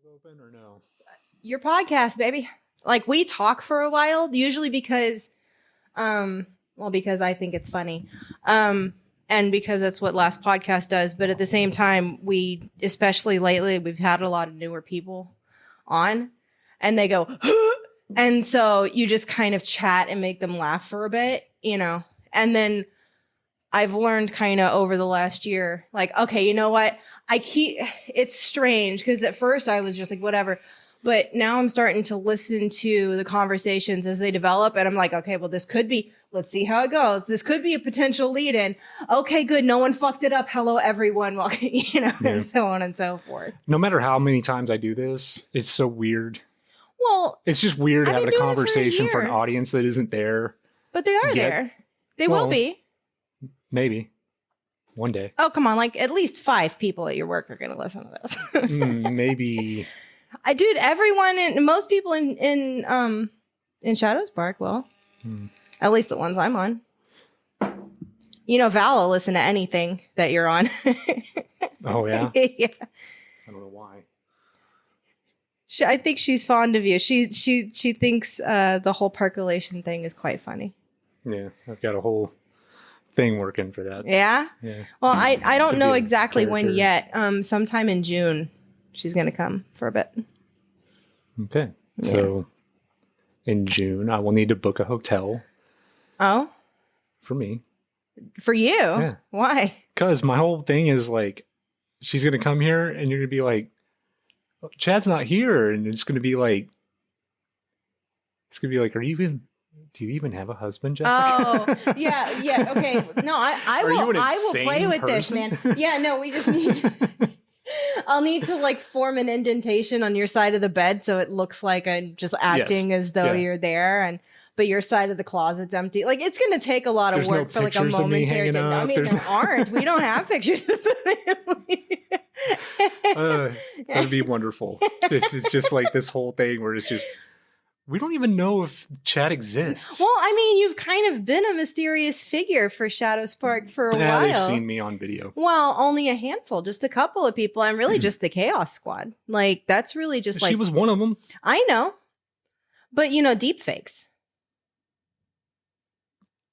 Open or no? Your podcast, baby. Like, we talk for a while, usually because I think it's funny. And because that's what Last Podcast does. But at the same time, we, especially lately, we've had a lot of newer people on and they go, and so you just kind of chat and make them laugh for a bit, you know, and then I've learned kind of over the last year, like, okay, you know what? It's strange because at first I was just like, whatever. But now I'm starting to listen to the conversations as they develop. And I'm like, okay, well, let's see how it goes. This could be a potential lead in. Okay, good. No one fucked it up. Hello, everyone. Well, and so on and so forth. No matter how many times I do this, it's so weird. Well, it's just weird having a conversation for an audience that isn't there. But they are there. They will be. Maybe. One day. Oh, come on. Like, at least 5 people at your work are going to listen to this. Maybe. Dude, everyone, most people in Shadows Park will. At least the ones I'm on. You know, Val will listen to anything that you're on. Oh, yeah? Yeah. I don't know why. I think she's fond of you. She thinks the whole percolation thing is quite funny. Yeah, I've got a whole thing working for that. Yeah? Yeah. Well, I don't know exactly when yet. Sometime in June, she's going to come for a bit. Okay. Yeah. So in June, I will need to book a hotel. Oh? For me. For you? Yeah. Why? Because my whole thing is like, she's going to come here and you're going to be like, Chad's not here. And it's going to be like, do you even have a husband, Jessica? Oh, yeah. Okay. No, I will play with this, man. Yeah, no, we just need I'll need to like form an indentation on your side of the bed so it looks like I'm just acting as though you're there, but your side of the closet's empty. Like, it's going to take a lot of work for like a momentary thing. I mean, there aren't. We don't have pictures of the family. That'd be wonderful. It's just like this whole thing where it's just, we don't even know if Chad exists. Well, I mean, you've kind of been a mysterious figure for Shadows Park for a while. They've seen me on video. Well, only a handful, just a couple of people, and really just the Chaos Squad. Like, that's really just She was one of them. I know. But, you know, deep fakes.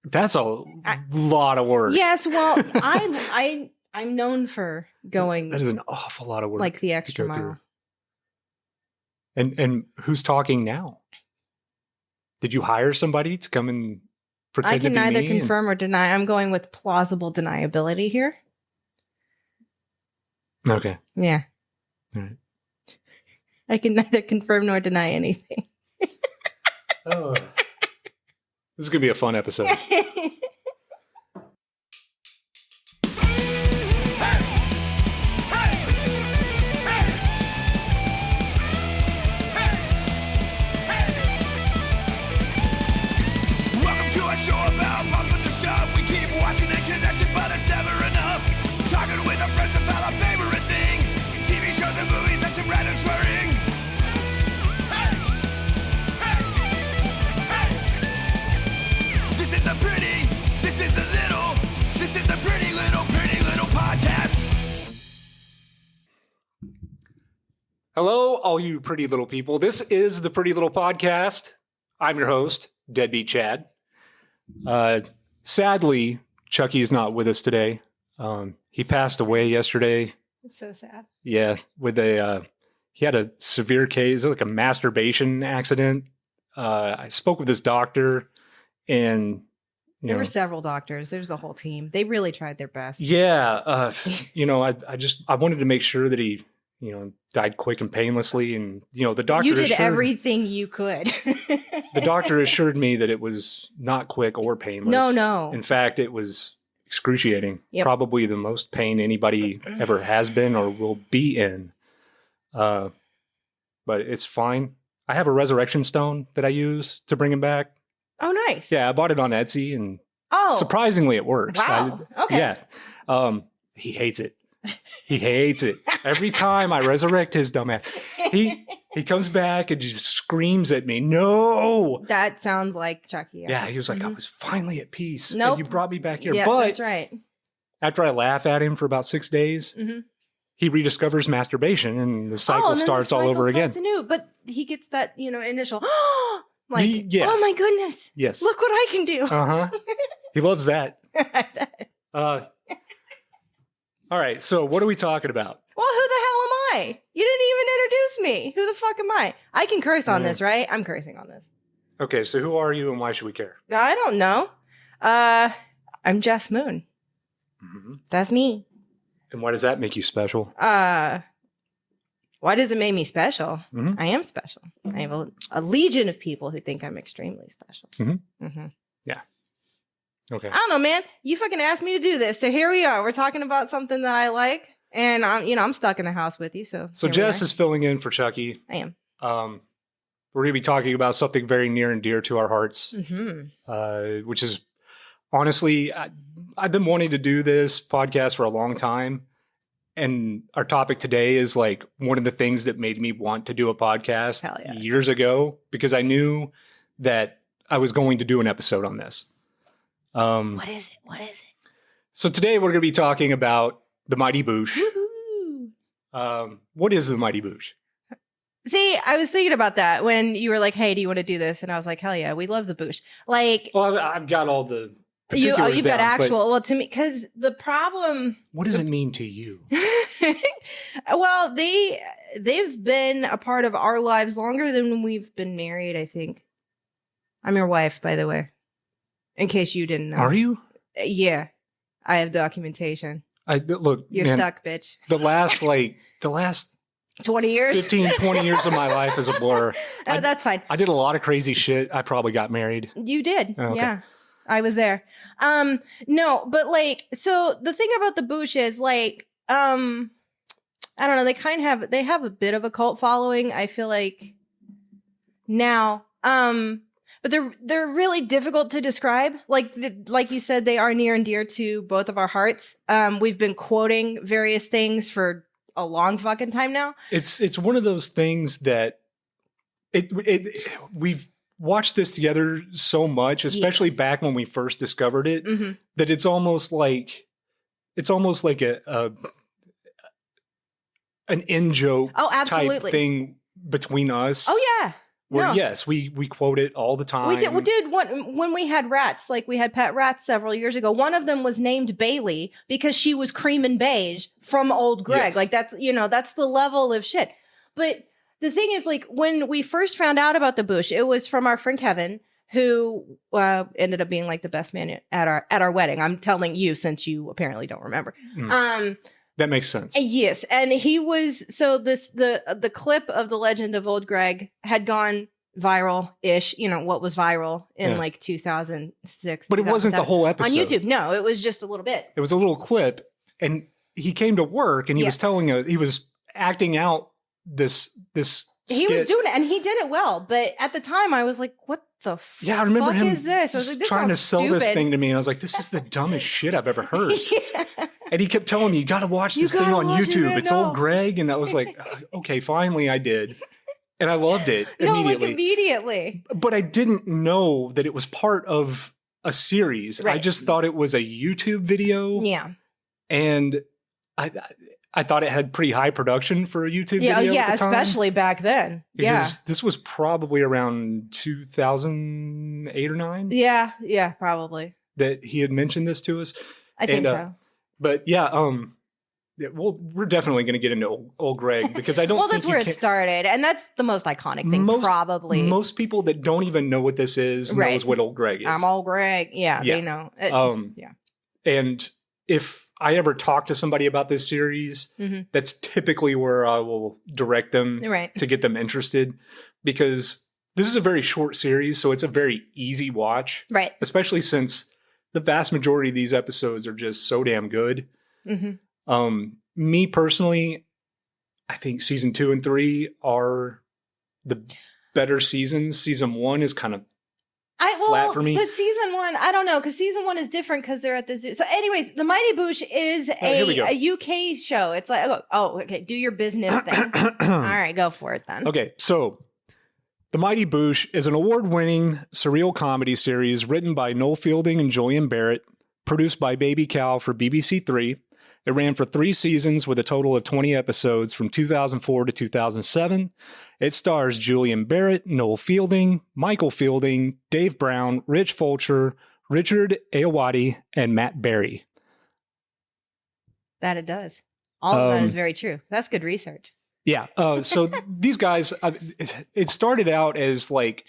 That's a lot of work. Yes, well, I'm known for going. That is an awful lot of work. Like the extra mile. And who's talking now? Did you hire somebody to come and pretend I can to be neither me confirm or deny. I'm going with plausible deniability here. Okay. Yeah. All right. I can neither confirm nor deny anything. Oh. This is going to be a fun episode. Show about pop culture stuff. We keep watching and connected, but it's never enough. Talking with our friends about our favorite things, TV shows and movies and some random swearing. Hey! Hey! Hey! This is the pretty little podcast. Hello, all you pretty little people. This is the Pretty Little Podcast. I'm your host, Deadbeat Chad. Sadly, Chucky is not with us today. He passed away yesterday. It's so sad. Yeah, he had a severe case, like a masturbation accident. I spoke with his doctor, and there were several doctors. There's a whole team. They really tried their best. Yeah, I wanted to make sure that he, died quick and painlessly, and the doctor. You did everything you could. The doctor assured me that it was not quick or painless. No. In fact, it was excruciating. Yep. Probably the most pain anybody ever has been or will be in. But it's fine. I have a resurrection stone that I use to bring him back. Oh, nice. Yeah, I bought it on Etsy, and surprisingly, it works. Wow. Okay. Yeah. He hates it. He hates it. Every time I resurrect his dumbass, he comes back and just screams at me. No. That sounds like Chucky. Yeah, he was like, I was finally at peace. Nope. And you brought me back here. Yeah, but that's right. After I laugh at him for about 6 days, he rediscovers masturbation, and the cycle and then starts the all cycle over again. starts anew, but he gets that, initial, Yeah. oh my goodness, Yes. look what I can do. Uh-huh. He loves that. All right, so what are we talking about? Well, who the hell am I? You didn't even introduce me. Who the fuck am I? I can curse on this, right? I'm cursing on this. Okay, so who are you and why should we care? I don't know. I'm Jess Moon. Mm-hmm. That's me. And why does that make you special? Why does it make me special? Mm-hmm. I am special. I have a legion of people who think I'm extremely special. Mm-hmm. Mm-hmm. Yeah. Okay. I don't know, man. You fucking asked me to do this, so here we are. We're talking about something that I like, and I'm stuck in the house with you. So Jess is filling in for Chucky. I am. We're going to be talking about something very near and dear to our hearts, which is honestly, I've been wanting to do this podcast for a long time. And our topic today is like one of the things that made me want to do a podcast years ago, because I knew that I was going to do an episode on this. What is it? What is it? So today we're going to be talking about the Mighty Boosh. What is the Mighty Boosh? See, I was thinking about that when you were like, "Hey, do you want to do this?" And I was like, "Hell yeah, we love the Boosh." Like, well, I've got all the particulars you've down, got actual. Well, to me, because the problem. What does it mean to you? Well, they've been a part of our lives longer than we've been married. I think. I'm your wife, by the way. In case you didn't know. Are you? Yeah, I have documentation. Look, you're man, stuck, bitch. The last 20 years, 15, 20 years of my life is a blur. That's fine. I did a lot of crazy shit. I probably got married. You did. Oh, okay. Yeah. I was there. No, but so the thing about the Boosh is I don't know, they have a bit of a cult following, I feel like now. But they're really difficult to describe. Like you said, they are near and dear to both of our hearts. We've been quoting various things for a long fucking time now. It's one of those things that we've watched this together so much, especially back when we first discovered it, that it's almost like an in-joke type thing between us. Oh yeah. Where, yes, we quote it all the time. We did when we had rats, like we had pet rats several years ago. One of them was named Bailey because she was cream and beige from Old Greg. Yes. Like that's the level of shit. But the thing is, like, when we first found out about the Boosh, it was from our friend Kevin, who ended up being like the best man at our wedding. I'm telling you, since you apparently don't remember. That makes sense. Yes, and he was the clip of the Legend of Old Greg had gone viral-ish. What was viral in like 2006, but it wasn't the whole episode on YouTube. No, it was just a little bit. It was a little clip, and he came to work, and he was telling us, he was acting out this. He was doing it, and he did it well. But at the time, I was like, "What the fuck? Yeah, I remember him is this?" I was like, "This trying to sell stupid. this thing to me." And I was like, "This is the dumbest shit I've ever heard." And he kept telling me, "You got to watch this thing on YouTube. It's Old Greg." And I was like, "Okay, finally, I did." And I loved it immediately. But I didn't know that it was part of a series. Right. I just thought it was a YouTube video. Yeah. And I thought it had pretty high production for a YouTube video. Yeah, especially back then. Because this was probably around 2008 or 9. Yeah, probably. That he had mentioned this to us. I think so. But we're definitely going to get into Old Greg, because I don't think that's where it started. And that's the most iconic thing, probably. Most people that don't even know what this is knows what Old Greg is. I'm Old Greg. Yeah, they know. And if I ever talk to somebody about this series, that's typically where I will direct them to get them interested, because this is a very short series, so it's a very easy watch. Right. Especially since the vast majority of these episodes are just so damn good. Me personally, I think season 2 and 3 are the better seasons. Season 1 is kind of flat for me. But season 1, I don't know, because season 1 is different because they're at the zoo. So anyways, The Mighty Boosh is a UK show. It's like, okay, do your business thing. All right, go for it then. Okay, so The Mighty Boosh is an award-winning surreal comedy series written by Noel Fielding and Julian Barrett, produced by Baby Cow for BBC 3, It ran for 3 seasons with a total of 20 episodes from 2004 to 2007. It stars Julian Barrett, Noel Fielding, Michael Fielding, Dave Brown, Rich Fulcher, Richard Ayoade, and Matt Berry. That it does. All of that is very true. That's good research. Yeah. So these guys, it started out as like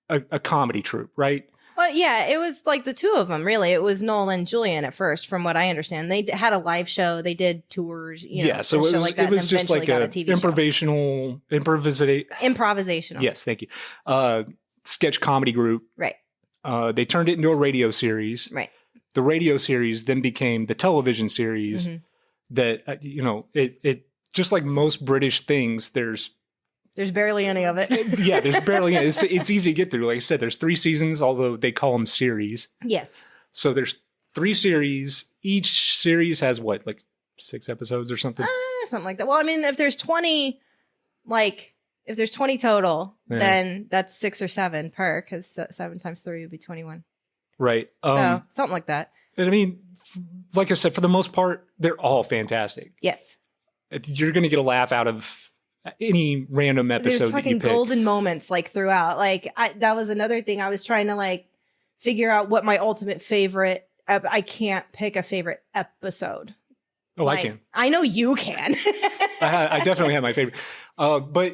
a comedy troupe, right? Well, yeah, it was like the two of them, really. It was Noel and Julian at first, from what I understand. They had a live show. They did tours, so it was, like that, it was just like a TV improvisational. Yes, thank you. Sketch comedy group. Right. They turned it into a radio series. Right. The radio series then became the television series that, it just like most British things, there's barely any of it. Yeah, there's barely any. It's easy to get through. Like I said, there's 3 seasons, although they call them series. Yes. So there's 3 series. Each series has what, like 6 episodes or something? Something like that. Well, I mean, if there's 20 total, then that's 6 or 7 per, because 7 times 3 would be 21. Right. So something like that. And I mean, like I said, for the most part, they're all fantastic. Yes. You're going to get a laugh out of any random episode. There's fucking that you pick. golden moments like throughout. Like that was another thing I was trying to like figure out what my ultimate favorite. I can't pick a favorite episode. Oh, like, I can. I know you can. I definitely have my favorite, but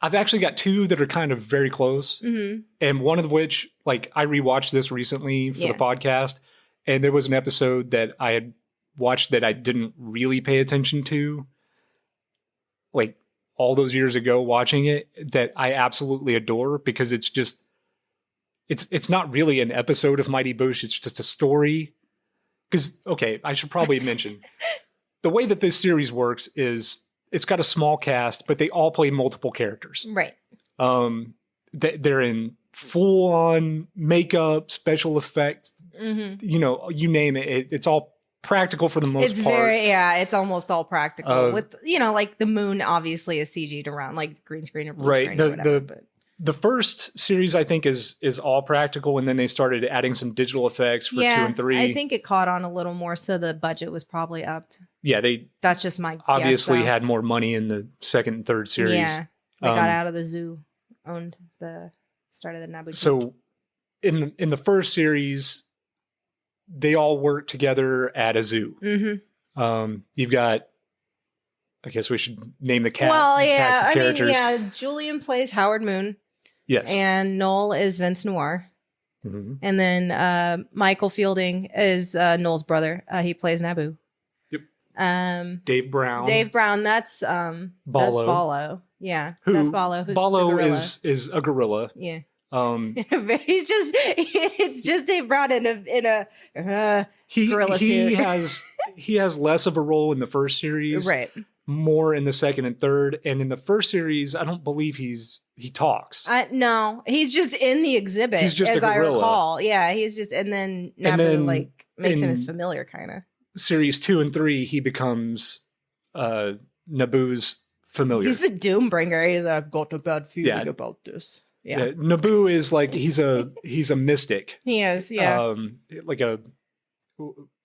I've actually got 2 that are kind of very close, and one of which, like, I rewatched this recently for the podcast, and there was an episode that I had watched that I didn't really pay attention to, like all those years ago watching it, that I absolutely adore, because it's just, it's not really an episode of Mighty Boosh, it's just a story. Because, okay, I should probably mention, the way that this series works is it's got a small cast, but they all play multiple characters. Right. They're in full-on makeup, special effects, you name it. It's all practical for the most part. It's almost all practical. With, like the moon obviously is CG'd around, like green screen or blue screen or whatever. The first series, I think, is all practical, and then they started adding some digital effects for 2 and 3. I think it caught on a little more, so the budget was probably upped. Yeah, that's just my obviously guess, had more money in the 2nd and 3rd series. Yeah, they got out of the zoo, started the Naboo. So in the first series, they all work together at a zoo. You've got, I guess we should name the cast. Well, cast of characters. Julian plays Howard Moon. Yes. And Noel is Vince Noir. And then Michael Fielding is Noel's brother. He plays Naboo. Yep. Dave Brown. That's Ballo. Yeah. That's Ballo. Ballo is a gorilla. Yeah. It's just Dave Brown in a gorilla suit. He has less of a role in the first series. Right. More in the 2nd and 3rd. And in the first series, I don't believe he talks. No, he's just in the exhibit, he's just as I gorilla. recall. Yeah, he's just, and then Naboo makes him his familiar, kind of. Series 2 and 3, he becomes Naboo's familiar. He's the Doombringer. He's I've got a bad feeling about this. Yeah. Naboo is like, he's a mystic. He is, yeah. Like a...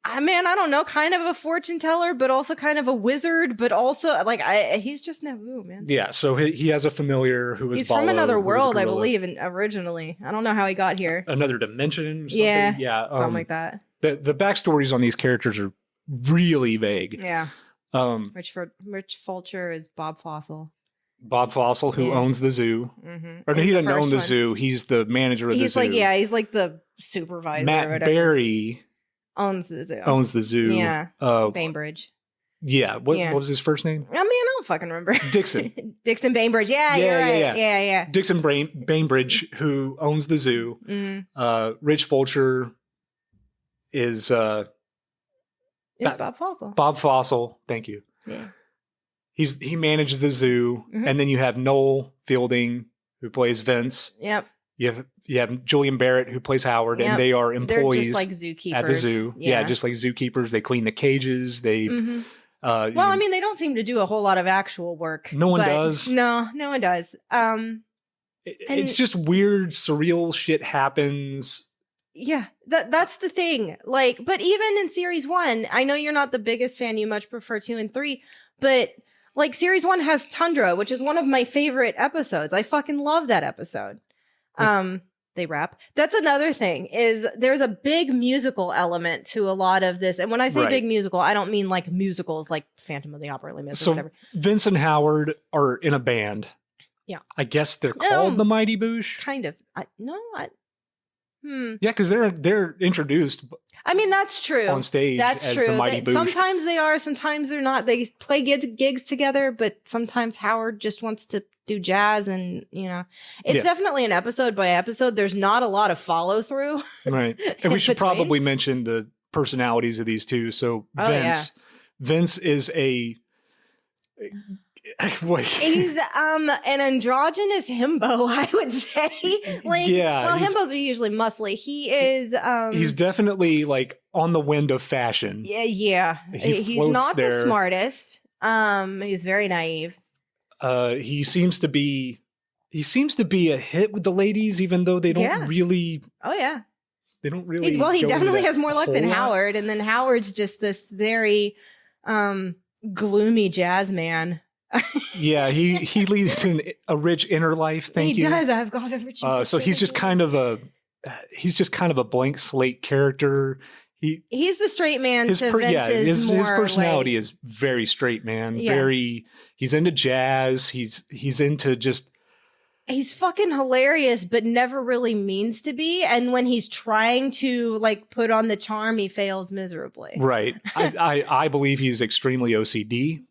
I don't know, kind of a fortune teller, but also kind of a wizard, but also like he's just Naboo, man. Yeah, so he has a familiar who is he's from another world, I believe, originally. I don't know how he got here. Another dimension. Or something. Yeah, something like that. The backstories on these characters are really vague. Yeah. Rich Fulcher is Bob Fossil. Bob Fossil, who owns the zoo. Or he doesn't own the zoo. He's the manager of the zoo. He's like the supervisor. Matt or whatever. Berry owns the zoo. Yeah. Bainbridge. Yeah. What was his first name? I don't fucking remember. Dixon. Dixon Bainbridge. Yeah, you're right. Yeah. Dixon Bainbridge, who owns the zoo. Rich Fulcher is Bob Fossil. Bob Fossil. Thank you. Yeah. He manages the zoo, and then you have Noel Fielding, who plays Vince. Yep. You have Julian Barrett, who plays Howard, and they are employees just like zookeepers at the zoo. Yeah, just like zookeepers. They clean the cages. They they don't seem to do a whole lot of actual work. No one does. No one does. It's just weird, surreal shit happens. Yeah, that's the thing. Like, but even in series 1, I know you're not the biggest fan, you much prefer 2 and 3, but like series 1 has Tundra, which is one of my favorite episodes. I fucking love that episode. They rap. That's another thing, is there's a big musical element to a lot of this. And when I say big musical, I don't mean like musicals like Phantom of the Opera, Les Mis, or whatever. Vince and Howard are in a band. Yeah. I guess they're called the Mighty Boosh. Kind of. Yeah, because they're introduced. I mean, that's true. On stage, that's as true. the Mighty Boosh. Sometimes they are, sometimes they're not. They play gigs together, but sometimes Howard just wants to do jazz, and it's definitely an episode by episode. There's not a lot of follow through, right? And we should probably mention the personalities of these two. So Vince is a. He's an androgynous himbo, I would say. Himbos are usually muscly. He is he's definitely like on the wind of fashion. Yeah. He's not the smartest. He's very naive. He seems to be a hit with the ladies, even though they don't really they don't really he definitely has more luck than Howard, and then Howard's just this very gloomy jazz man. Yeah, he leads a rich inner life. He does. I've got a rich. So he's just kind of a blank slate character. He's the straight man to Vince's his personality is very straight man. Very. He's into jazz. He's into just. He's fucking hilarious, but never really means to be. And when he's trying to like put on the charm, he fails miserably. Right. I believe he's extremely OCD.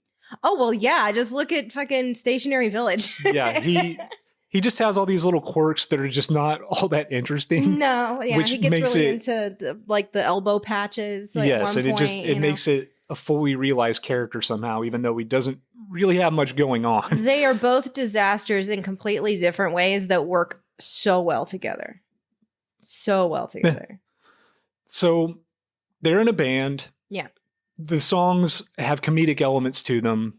Oh, well, yeah. Just look at fucking Stationary Village. Yeah, he just has all these little quirks that are just not all that interesting. No, yeah, he gets really into the elbow patches. Yes, and it makes it a fully realized character somehow, even though he doesn't really have much going on. They are both disasters in completely different ways that work so well together. So they're in a band. Yeah. The songs have comedic elements to them.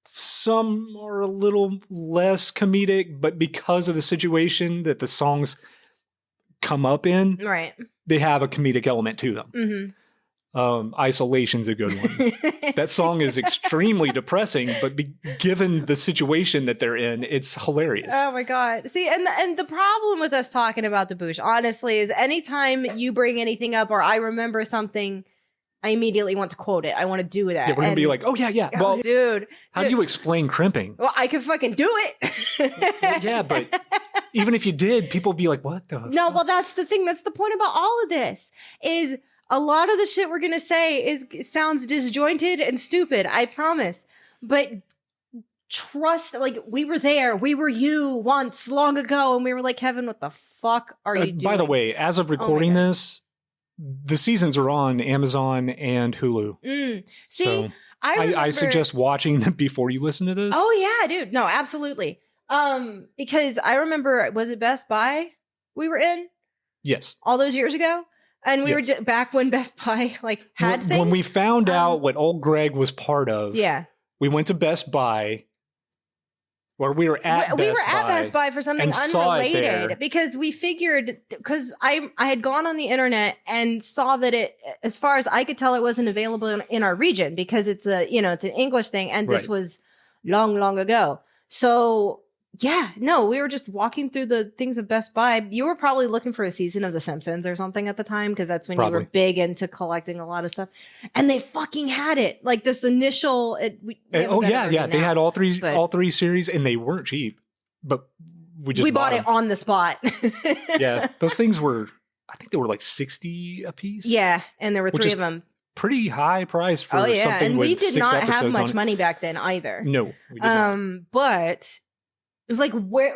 Some are a little less comedic, but because of the situation that the songs come up in, right, they have a comedic element to them. Mm-hmm. Isolation's a good one. That song is extremely depressing, but given the situation that they're in, it's hilarious. Oh my God. See, and the problem with us talking about the Boosh, honestly, is anytime you bring anything up or I remember something, I immediately want to quote it. I want to do that. Yeah, we're going to be like, oh, yeah. Well, dude. How do you explain crimping? Well, I can fucking do it. Well, yeah, but even if you did, people would be like, what the No, fuck? Well, that's the thing. That's the point about all of this is a lot of the shit we're going to say sounds disjointed and stupid. I promise. But trust, like, we were there. We were you once long ago. And we were like, Kevin, what the fuck are you doing? By the way, as of recording this, the seasons are on Amazon and Hulu. See, so I suggest watching them before you listen to this. Oh yeah, dude. No, absolutely. Because I remember, was it Best Buy we were in? Yes. All those years ago? And we were back when Best Buy had things. When we found out what old Greg was part of, we went to Best Buy. Or we were at Best Buy for something unrelated because we figured, because I had gone on the internet and saw that it, as far as I could tell, it wasn't available in our region because it's it's an English thing, and this was long ago. So we were just walking through the things of Best Buy. You were probably looking for a season of The Simpsons or something at the time because that's when you were big into collecting a lot of stuff, and they fucking had it. Like this initial. They had all three series, and they weren't cheap, but we bought it on the spot. Yeah, those things were. I think they were like $60 a piece. Yeah, and there were 3 of them. Pretty high price for something. And with we did 6 not have episodes much money back then either. No, we did not. But it was like, where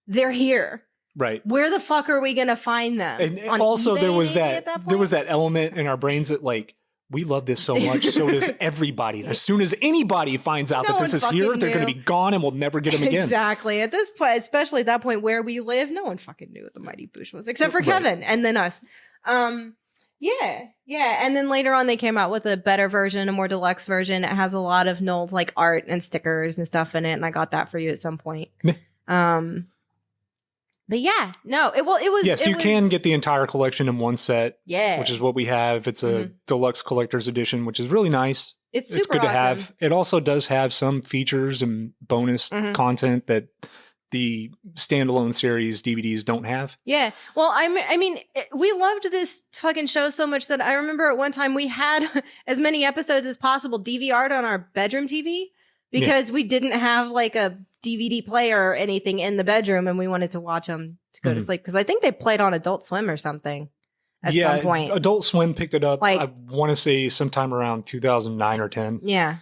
they're here, right? Where the fuck are we gonna find them? And also, there was that element in our brains that like we love this so much, so does everybody. And as soon as anybody finds out that this is here, they're going to be gone, and we'll never get them again. Exactly. At this point, especially at that point where we live, no one fucking knew what the Mighty Boosh was, except for Kevin and then us. Yeah. And then later on, they came out with a better version, a more deluxe version. It has a lot of Noel's like art and stickers and stuff in it. And I got that for you at some point. But yeah, no, it was. Yes, it you was, can get the entire collection in one set, yeah, which is what we have. It's a deluxe collector's edition, which is really nice. it's It's super good to awesome. have. It also does have some features and bonus content that the standalone series DVDs don't have. Yeah. Well, I mean, we loved this fucking show so much that I remember at one time we had as many episodes as possible DVR'd on our bedroom TV because we didn't have like a DVD player or anything in the bedroom, and we wanted to watch them to go to sleep because I think they played on Adult Swim or something at some point. Adult Swim picked it up. Like, I want to say sometime around 2009 or 10. Yeah.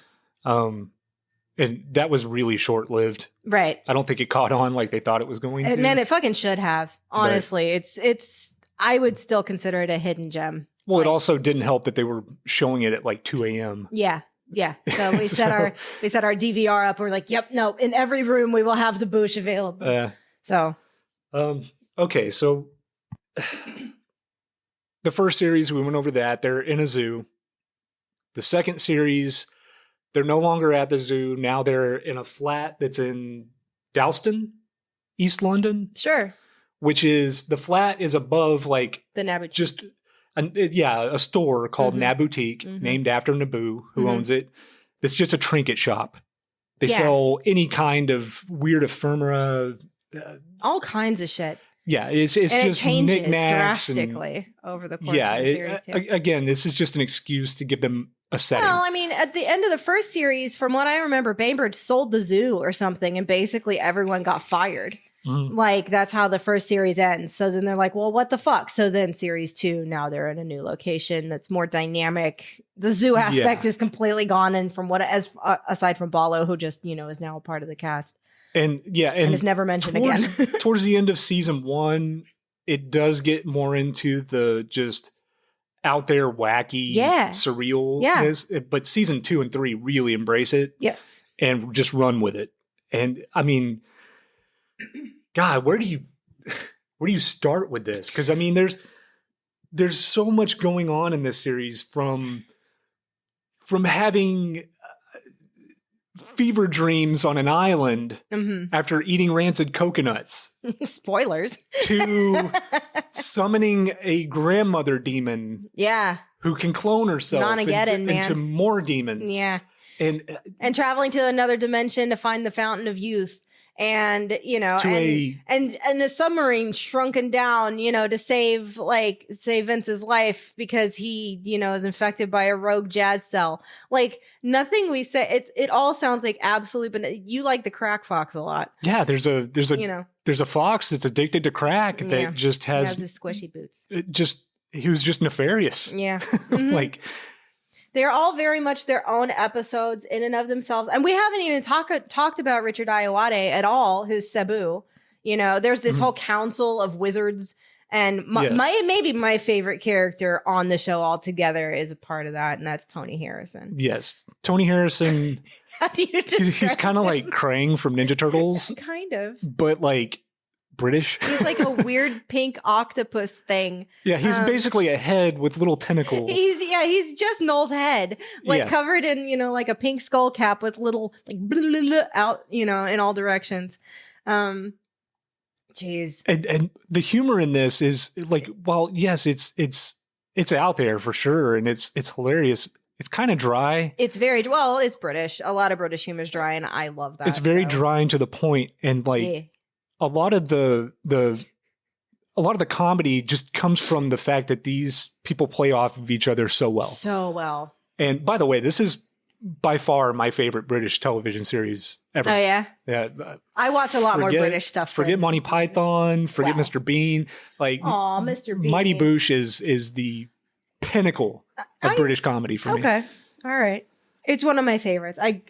And that was really short lived. Right. I don't think it caught on like they thought it was going to. Man, it fucking should have. Honestly, it's. I would still consider it a hidden gem. Well, it also didn't help that they were showing it at like 2 a.m. Yeah. Yeah. So we set our DVR up. We're like, yep, no, in every room we will have the Boosh available. So okay, so the first series we went over that. They're in a zoo. The second series, they're no longer at the zoo. Now they're in a flat that's in Dalston, East London. Sure. Which is the flat is above like the Naboo. Just a store called Naboutique, named after Naboo, who owns it. It's just a trinket shop. They sell any kind of weird ephemera, all kinds of shit. Yeah, it's just it changes knickknacks drastically over the course of the series. Again, this is just an excuse to give them a setting. Well, I mean, at the end of the first series, from what I remember, Bainbridge sold the zoo or something, and basically everyone got fired. Like, that's how the first series ends. So then they're like, well, what the fuck? So then series 2, now they're in a new location that's more dynamic. The zoo aspect is completely gone. And from aside from Ballo, who just, is now a part of the cast. And is never mentioned again. Towards the end of season 1, it does get more into the just out there wacky, surrealness. But season 2 and 3 really embrace it. Yes. And just run with it. And I mean, God, where do you start with this? Because I mean, there's so much going on in this series from having fever dreams on an island after eating rancid coconuts. Spoilers. To summoning a grandmother demon. Yeah. Who can clone herself into more demons. Yeah. And traveling to another dimension to find the fountain of youth. And, and the submarine shrunken down, to save Vince's life because he, is infected by a rogue jazz cell. Like, nothing we say, it all sounds like absolute, but you like the crack fox a lot. Yeah, there's a fox that's addicted to crack that just has his squishy boots. He was just nefarious. Yeah. Like, they're all very much their own episodes in and of themselves. And we haven't even talked about Richard Ayoade at all, who's Cebu. There's this whole council of wizards. And maybe my favorite character on the show altogether is a part of that, and that's Tony Harrison. Yes. Tony Harrison. How do you he's kind of like Krang from Ninja Turtles. Kind of. But like British. He's like a weird pink octopus thing. Yeah, he's basically a head with little tentacles. He's just Noel's head, covered in, like a pink skull cap with little like blah, blah, blah, out, in all directions. Jeez. And the humor in this is like, well, yes, it's out there for sure, and it's hilarious. It's kind of dry. It's it's British. A lot of British humor is dry, and I love that. It's very dry and to the point, and like a lot of the comedy just comes from the fact that these people play off of each other so well. So well. And by the way, this is by far my favorite British television series ever. Oh yeah? Yeah. I watch a lot more British stuff. Forget Monty Python, forget Mr. Bean. Like, Mr. Bean. Mighty Boosh is the pinnacle of British comedy for me. Okay. All right. It's one of my favorites. I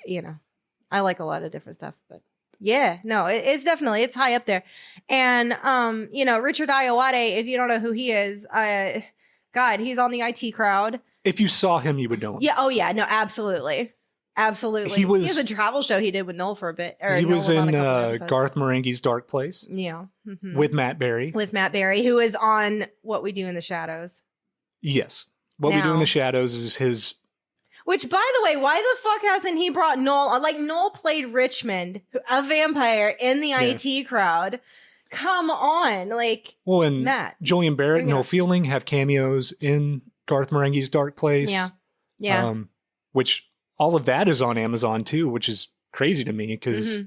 like a lot of different stuff, but yeah, no, it's definitely, it's high up there. And, Richard Ayoade, if you don't know who he is, God, he's on the IT Crowd. If you saw him, you would know him. Yeah. Oh yeah. No, absolutely. Absolutely. He has a travel show he did with Noel for a bit. He was in Garth Marenghi's Dark Place. Yeah. With Matt Berry. Who is on What We Do in the Shadows. Yes. What We Do in the Shadows is his... Which, by the way, why the fuck hasn't he brought Noel? Like, Noel played Richmond, a vampire, in the IT Crowd. come on, like Well, and Matt. Julian Barrett and bring Noel it. Fielding have cameos in Garth Marenghi's Dark Place. Yeah. Which all of that is on Amazon too, which is crazy to me because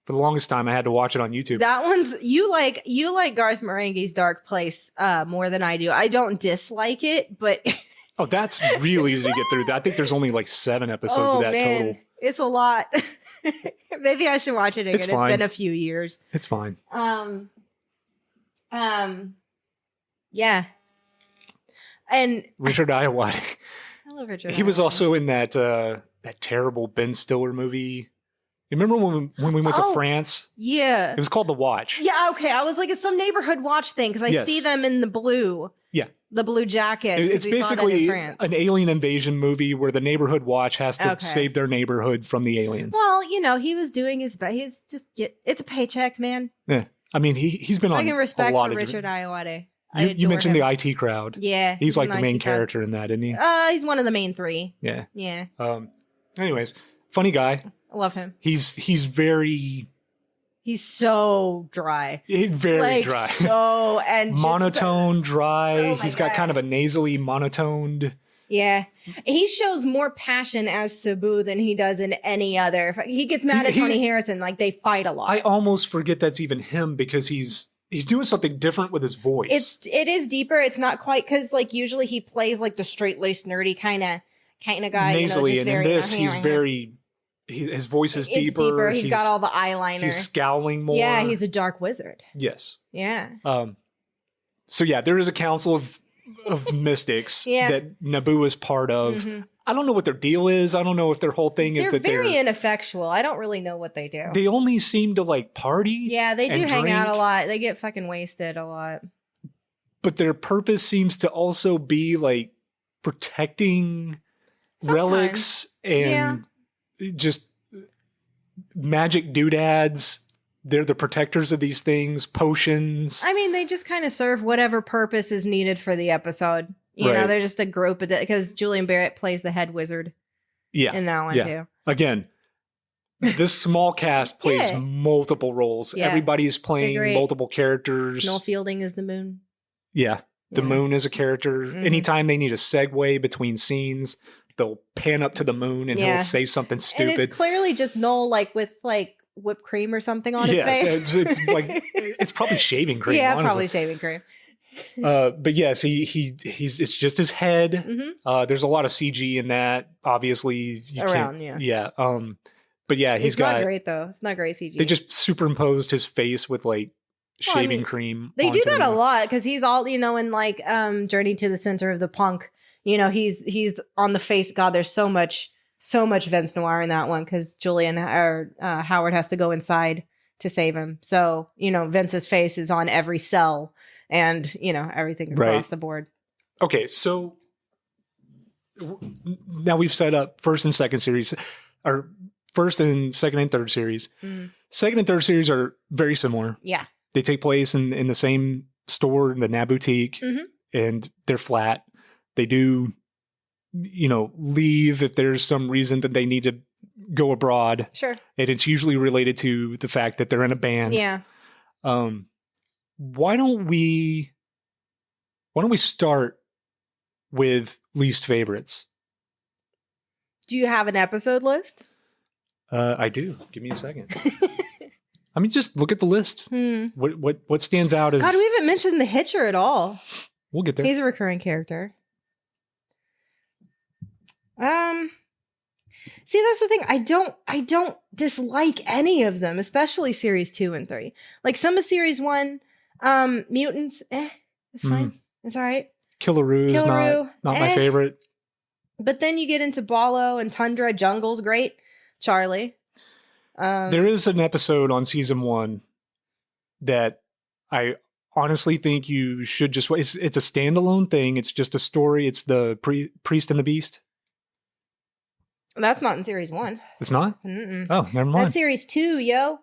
for the longest time I had to watch it on YouTube. That one's you like Garth Marenghi's Dark Place more than I do. I don't dislike it, but Oh, that's real easy to get through. I think there's only like 7 episodes of that total. It's a lot. Maybe I should watch it again. It's It's fine. been a few years. It's fine. Yeah. And Richard Iowati. I love Richard. He was Iowati. also in that terrible Ben Stiller movie. You remember when we went to France? Yeah. It was called The Watch. Yeah, okay. I was like, it's some neighborhood watch thing because I Yes. see them in the blue. Yeah. The blue jackets. 'cause It's we saw that in basically France. an alien invasion movie where the neighborhood watch has to Okay. save their neighborhood from the aliens. Well, he was doing his best. He's just it's a paycheck, man. Yeah. I mean, he's been on Fucking respect a lot for of Richard Iowati. You mentioned the IT crowd. Yeah. He's like in the main IT crowd. character in that, isn't he? He's one of the main 3. Yeah. Yeah. Anyways, funny guy. I love him. He's very He's so dry. very dry. So and just- monotone, dry. Oh my He's got God. kind of a nasally monotoned. Yeah. He shows more passion as Sabu than he does in any other. He gets mad at He- Tony Harrison. Like they fight a lot. I almost forget that's even him because he's doing something different with his voice. It is deeper. It's not quite because like usually he plays like the straight laced nerdy kind of guy. nasally, just and in very, this he's very. His voice is It's deeper. He's got all the eyeliner. He's scowling more. Yeah, he's a dark wizard. yes. Yeah. So yeah, there is a council of mystics Yeah. that Naboo is part of. Mhm. I don't know what their deal is. I don't know if their whole thing is They're that very ineffectual. I don't really know what they do. they only seem to like party. Yeah, they do and hang out a drink. lot. They get fucking wasted a lot. But their purpose seems to also be like protecting Sometimes. relics and just magic doodads. They're the protectors of these things, potions. I mean, they just kind of serve whatever purpose is needed for the episode. You know, Right. they're just a group of because Julian Barrett plays the head wizard Yeah. in that one Yeah. too. Again, this small cast plays Yeah. multiple roles. Yeah. Everybody's playing great. multiple characters. Noel Fielding is the moon. Yeah. The Yeah. moon is a character. Mhm. Anytime they need a segue between scenes, they'll pan up to the moon and Yeah. he'll say something And stupid. it's clearly just Noel like with like whipped cream or something on his yes, face. it's like it's probably shaving cream. yeah, honestly. probably shaving cream. But yes, he's it's just his head. Mhm. There's a lot of CG in that. Obviously, you Around, can't, yeah. But yeah, he's It's got. not great though. It's not great CG. They just superimposed his face with like Well, I shaving mean, cream. They do onto that a him. lot because he's all in like Journey to the Center of the Punk. He's on the face. God, there's so much Vince Noir in that one because Julian or Howard has to go inside to save him. So Vince's face is on every cell and everything across Right. the board. Okay, so now we've set up first and second series, or first and second and third series. Mhm. Second and third series are very similar. Yeah. They take place in the same store, the Nab Boutique, Mhm. and they're flat. They do, leave if there's some reason that they need to go abroad, Sure. and it's usually related to the fact that they're in a band. Yeah. Why don't we start with least favorites? Do you have an episode list? I do. Give me a second. I mean, just look at the list. What stands out as God, we haven't mentioned the Hitcher at all. we'll get there. He's a recurring character. See, that's the thing. I don't dislike any of them, especially series 2 and 3. Like some of series 1, Mutants, it's fine. It's all right. Killaroo is Killaroo, not my favorite. But then you get into Ballo and Tundra. Jungle's great. Charlie. There is an episode on season 1 that I honestly think you should just it's a standalone thing. It's just a story. It's the Priest and the Beast. That's not in series 1. It's not? Mm-mm. Oh, never mind. That's series 2, yo.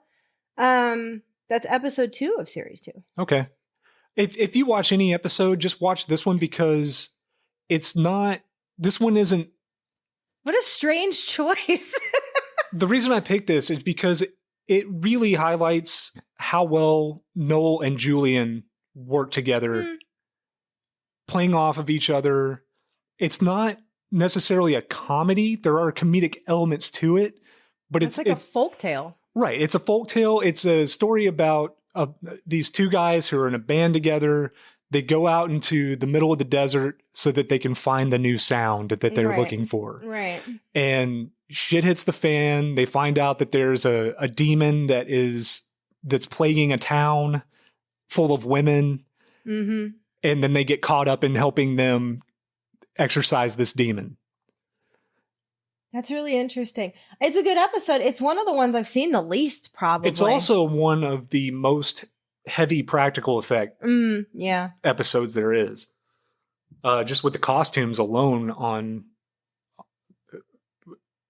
That's episode 2 of series 2. Okay. If you watch any episode, just watch this one because this one isn't. What a strange choice. The reason I picked this is because it really highlights how well Noel and Julian work together, playing off of each other. It's not necessarily a comedy. There are comedic elements to it, but It's like a folk tale. Right. It's a folktale. It's a story about these two guys who are in a band together. They go out into the middle of the desert so that they can find the new sound that they're looking for. Right. And shit hits the fan. They find out that there's a demon that's plaguing a town full of women. Mm-hmm. And then they get caught up in helping them exorcise this demon. That's really interesting. It's a good episode. It's one of the ones I've seen the least, probably. It's also one of the most heavy practical effect episodes there is. Just with the costumes alone on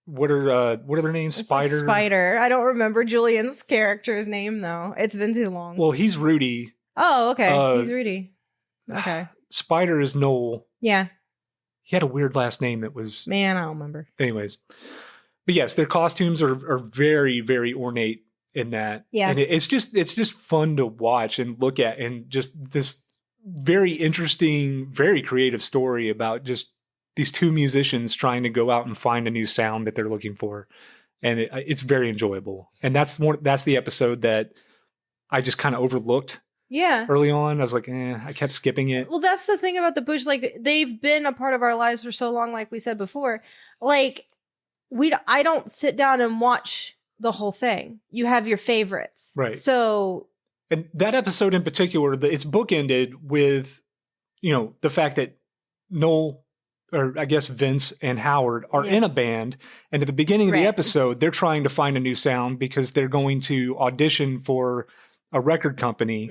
what are their names? It's like Spider. Spider. I don't remember Julian's character's name though. It's been too long. Well, he's Rudy. Oh, okay. He's Rudy. Okay. Spider is Noel. Yeah. He had a weird last name that was... Man, I don't remember. Anyways. But yes, their costumes are very, very ornate in that. Yeah. And it's just fun to watch and look at, and just this very interesting, very creative story about just these two musicians trying to go out and find a new sound that they're looking for. And it's very enjoyable. And that's the episode that I just kind of overlooked. Yeah. Early on, I was like, I kept skipping it. Well, that's the thing about the Boosh. Like, they've been a part of our lives for so long, like we said before. Like, I don't sit down and watch the whole thing. You have your favorites. Right. So. And that episode in particular, it's bookended with, the fact that Noel, or I guess Vince and Howard are in a band. And at the beginning of the episode, they're trying to find a new sound because they're going to audition for a record company,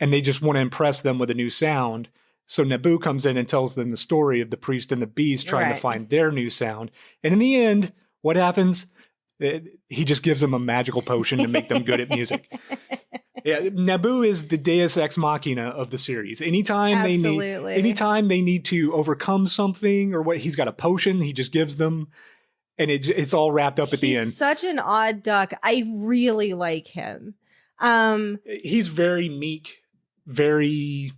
and they just want to impress them with a new sound. So Naboo comes in and tells them the story of the priest and the beast trying to find their new sound. And in the end, what happens? He just gives them a magical potion to make them good at music. Yeah, Naboo is the Deus Ex Machina of the series. Anytime they need to overcome something or what, he's got a potion, he just gives them, and it's all wrapped up at the end. He's such an odd duck. I really like him. He's very meek, very,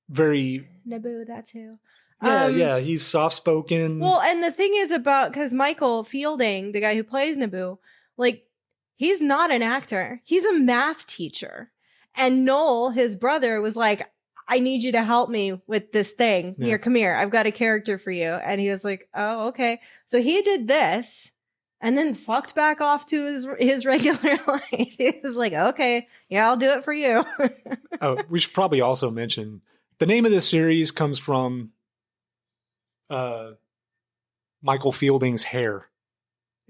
very Naboo, that too. Yeah, he's soft spoken. Well, and the thing is because Michael Fielding, the guy who plays Naboo, like, he's not an actor. He's a math teacher. And Noel, his brother, was like, I need you to help me with this thing. Here, come here. I've got a character for you. And he was like, oh, okay. So he did this. And then fucked back off to his regular life. He was like, okay, yeah, I'll do it for you. We should probably also mention the name of this series comes from Michael Fielding's hair.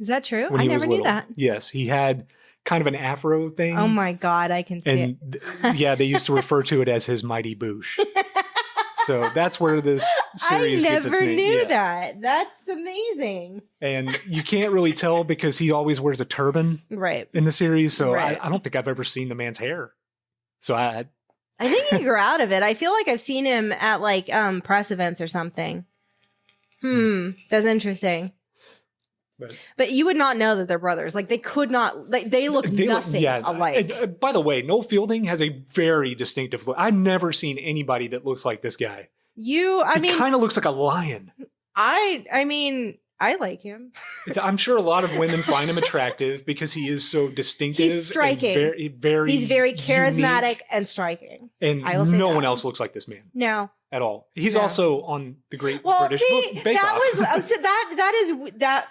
Is that true? I never knew that. Yes, he had kind of an afro thing. Oh my God, I can see it. And they used to refer to it as his mighty Boosh. So that's where this series gets its name. I never knew that. That's amazing. And you can't really tell because he always wears a turban in the series. So I don't think I've ever seen the man's hair. So I think he grew out of it. I feel like I've seen him at like press events or something. That's interesting. But you would not know that they're brothers. Like, they could not. Like, they look nothing alike. By the way, Noel Fielding has a very distinctive look. I've never seen anybody that looks like this guy. He kind of looks like a lion. I mean, I like him. I'm sure a lot of women find him attractive because he is so distinctive. He's striking. And he's very charismatic unique. And striking. And no one else looks like this man. No. At all. He's also on the Great British Bake Off.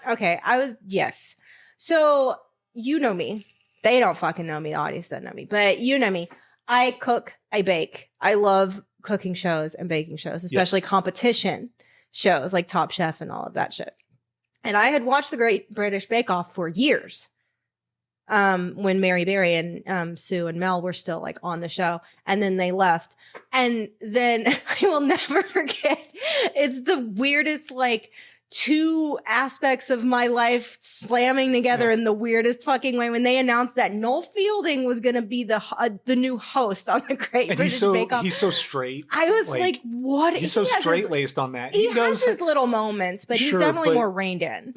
Okay. Yes. So you know me. They don't fucking know me. The audience doesn't know me, but you know me. I cook. I bake. I love cooking shows and baking shows, especially competition shows like Top Chef and all of that shit. And I had watched the Great British Bake Off for years. When Mary Berry and Sue and Mel were still like on the show, and then they left. And then I will never forget, it's the weirdest like two aspects of my life slamming together in the weirdest fucking way when they announced that Noel Fielding was going to be the new host on the Great British Bake Off. He's so straight. I was like what? He's so straight-laced on that. He has his little moments, but he's definitely more reined in.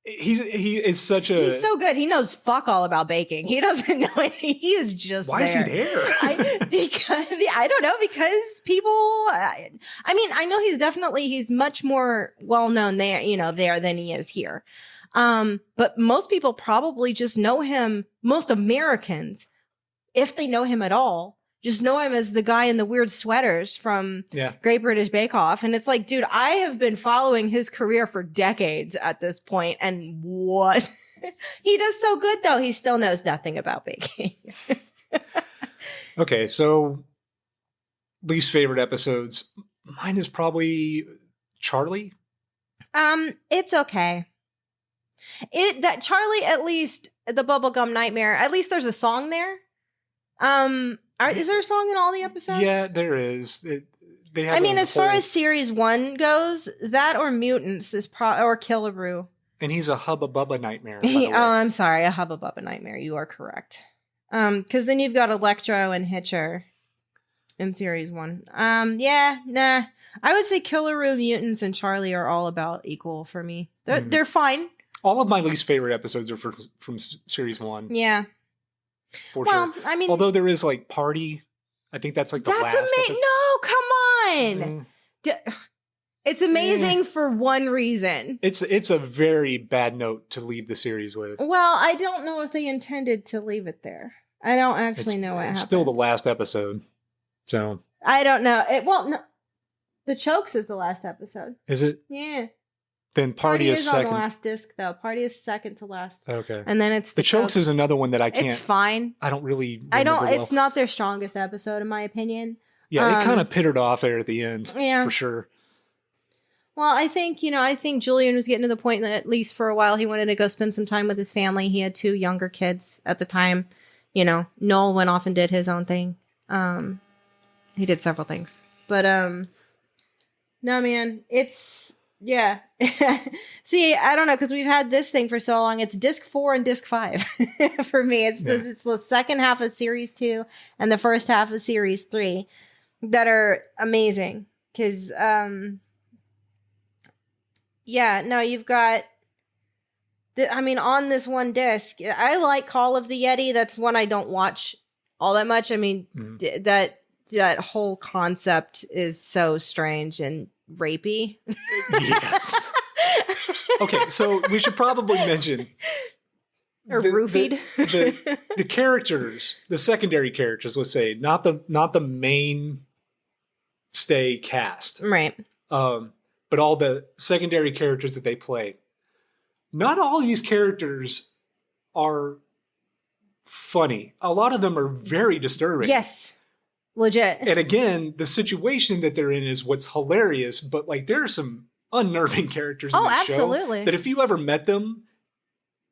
he is such a. He's so good. He knows fuck all about baking. He doesn't know any. He is just Why is he there? I don't know, because people. I mean, I know he's much more well known there than he is here. But most people probably just know him. Most Americans, if they know him at all, just know him as the guy in the weird sweaters from Great British Bake Off. And it's like, dude, I have been following his career for decades at this point, and what? He does so good, though. He still knows nothing about baking. Okay, so least favorite episodes. Mine is probably Charlie. It's okay. That Charlie, at least the Bubblegum Nightmare, at least there's a song there. Is there a song in all the episodes? Yeah, there is. They have. I mean, as far as series 1 goes, that or Mutants is or Killaroo. And he's a Hubba Bubba Nightmare. By the way. I'm sorry, a Hubba Bubba Nightmare. You are correct. Because then you've got Electro and Hitcher in series 1. I would say Killaroo, Mutants, and Charlie are all about equal for me. They're fine. All of my least favorite episodes are from series 1. Yeah. For sure. I mean, although there is like Party, I think that's like the last. Amazing. No, come on. It's amazing for one reason. It's a very bad note to leave the series with. Well, I don't know if they intended to leave it there. I don't actually know what happened. It's still the last episode, so I don't know. No, the Chokes is the last episode. Is it? Yeah. Then Party is second. On the last disc, though. Party is second to last. Okay. And then it's the Chokes is another one that I can't. It's fine. I don't really. It's not their strongest episode, in my opinion. Yeah, it kind of pittered off there at the end. Yeah, for sure. Well, I think Julian was getting to the point that at least for a while he wanted to go spend some time with his family. He had 2 younger kids at the time. Noel went off and did his own thing. He did several things, but no, man, it's. Yeah. See, I don't know, because we've had this thing for so long. It's disc 4 and disc 5 for me. It's the second half of series 2 and the first half of series 3 that are amazing. Because, you've got, on this one disc, I like Call of the Yeti. That's one I don't watch all that much. I mean, that whole concept is so strange and rapey. Yes. Okay, so we should probably mention roofied the characters, the secondary characters. Let's say not the main stay cast, right? But all the secondary characters that they play. Not all these characters are funny. A lot of them are very disturbing. Yes. Legit. And again, the situation that they're in is what's hilarious, but like there are some unnerving characters in the show that if you ever met them,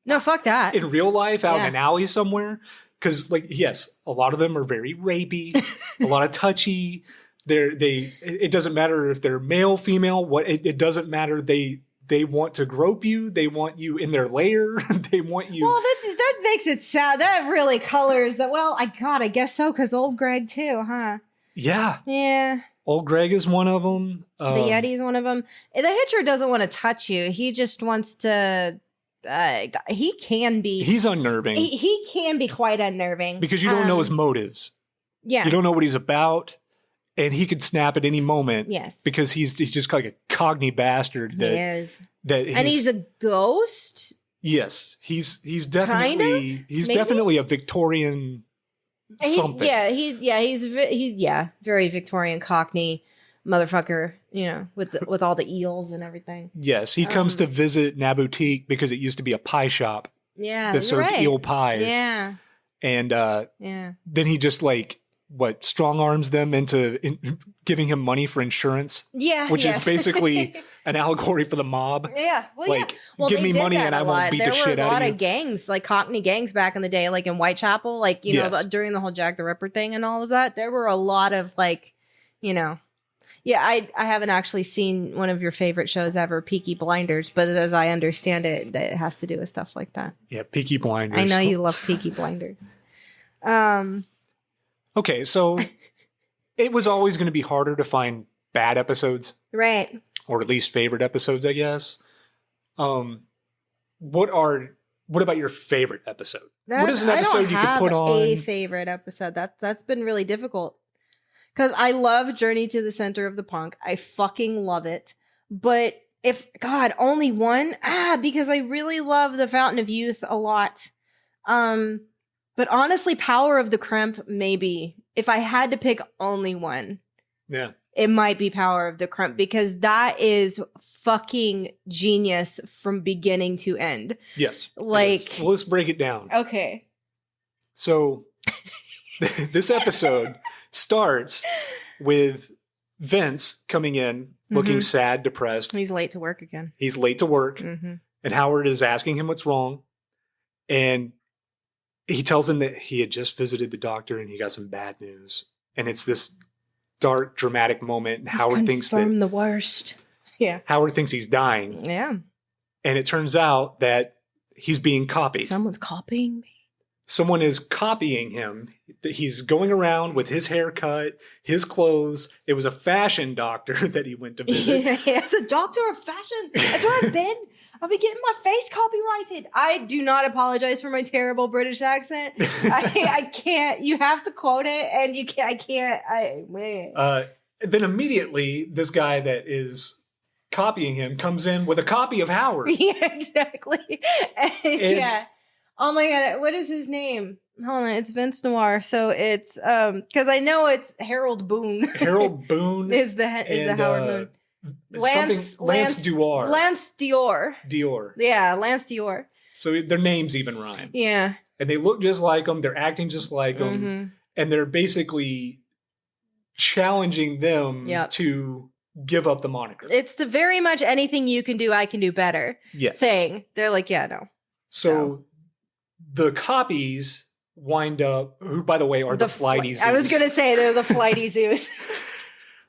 no, fuck that, in real life out in an alley somewhere, because like yes, a lot of them are very rapey, a lot of touchy. It doesn't matter if they're male, female. It doesn't matter. They want to grope you. They want you in their lair. They want you. Well, that makes it sad. That really colors that. Well, I guess so, because old Greg too, huh? Yeah. Yeah. Old Greg is one of them. The Yeti is one of them. The Hitcher doesn't want to touch you. He just wants to. He can be. He's unnerving. He can be quite unnerving because you don't know his motives. Yeah. You don't know what he's about. And he could snap at any moment. Yes. Because he's just like a cognate bastard. He is. And he's a ghost? Yes. He's definitely definitely a Victorian something. He's very Victorian Cockney motherfucker, with all the eels and everything. Yes. He comes to visit Naboutique because it used to be a pie shop. Yeah. That served eel pies. Yeah. And then he just strong arms them into giving him money for insurance. Yeah. Which is basically an allegory for the mob. Yeah. Well, give me money and I won't beat the shit out of you. There were a lot of gangs, like Cockney gangs back in the day, like in Whitechapel, during the whole Jack the Ripper thing and all of that. There were a lot of I haven't actually seen one of your favorite shows ever, Peaky Blinders, but as I understand it, it has to do with stuff like that. Yeah, Peaky Blinders. I know you love Peaky Blinders. Okay, so it was always going to be harder to find bad episodes. Right. Or at least favorite episodes, I guess. what about your favorite episode? What is an I episode don't you could put have on? a favorite episode. That's been really difficult because I love Journey to the Center of the Punk. I fucking love it. But if God only one, because I really love the Fountain of Youth a lot. But honestly, Power of the Crimp, maybe if I had to pick only one, Yeah. it might be Power of the Crimp because that is fucking genius from beginning to end. Yes. it Like- is. Well, let's break it down. Okay. So this episode starts with Vince coming in looking Mhm. sad, depressed. He's late to work again. He's late to work, Mm-hmm. and Howard is asking him what's wrong. And he tells him that he had just visited the doctor and he got some bad news. And it's this dark, dramatic moment. And Howard thinks that the worst. Yeah. Howard thinks he's dying. Yeah. And it turns out that he's being copied. Someone's copying me. Someone is copying him. He's going around with his haircut, his clothes. It was a fashion doctor that he went to visit. Yeah, it's a doctor of fashion. That's where I've been. I'll be getting my face copyrighted. I do not apologize for my terrible British accent. I can't. You have to quote it, and you can't. I can't. Then immediately, this guy that is copying him comes in with a copy of Howard. Yeah, exactly. Yeah. Oh my God. What is his name? Hold on. It's Vince Noir. So it's because I know it's Harold Boone. Harold Boone is the Howard Moon. Lance Duar. Lance Dior. Dior. Yeah, Lance Dior. So their names even rhyme. Yeah. And they look just like them. They're acting just like them. Mhm. And they're basically challenging them Yep. to give up the moniker. It's the very much anything you can do, I can do better Yes. thing. They're like, yeah, no. So the copies wind up, who by the way are the Flighty Zoos. I was going to say they're the Flighty Zoos.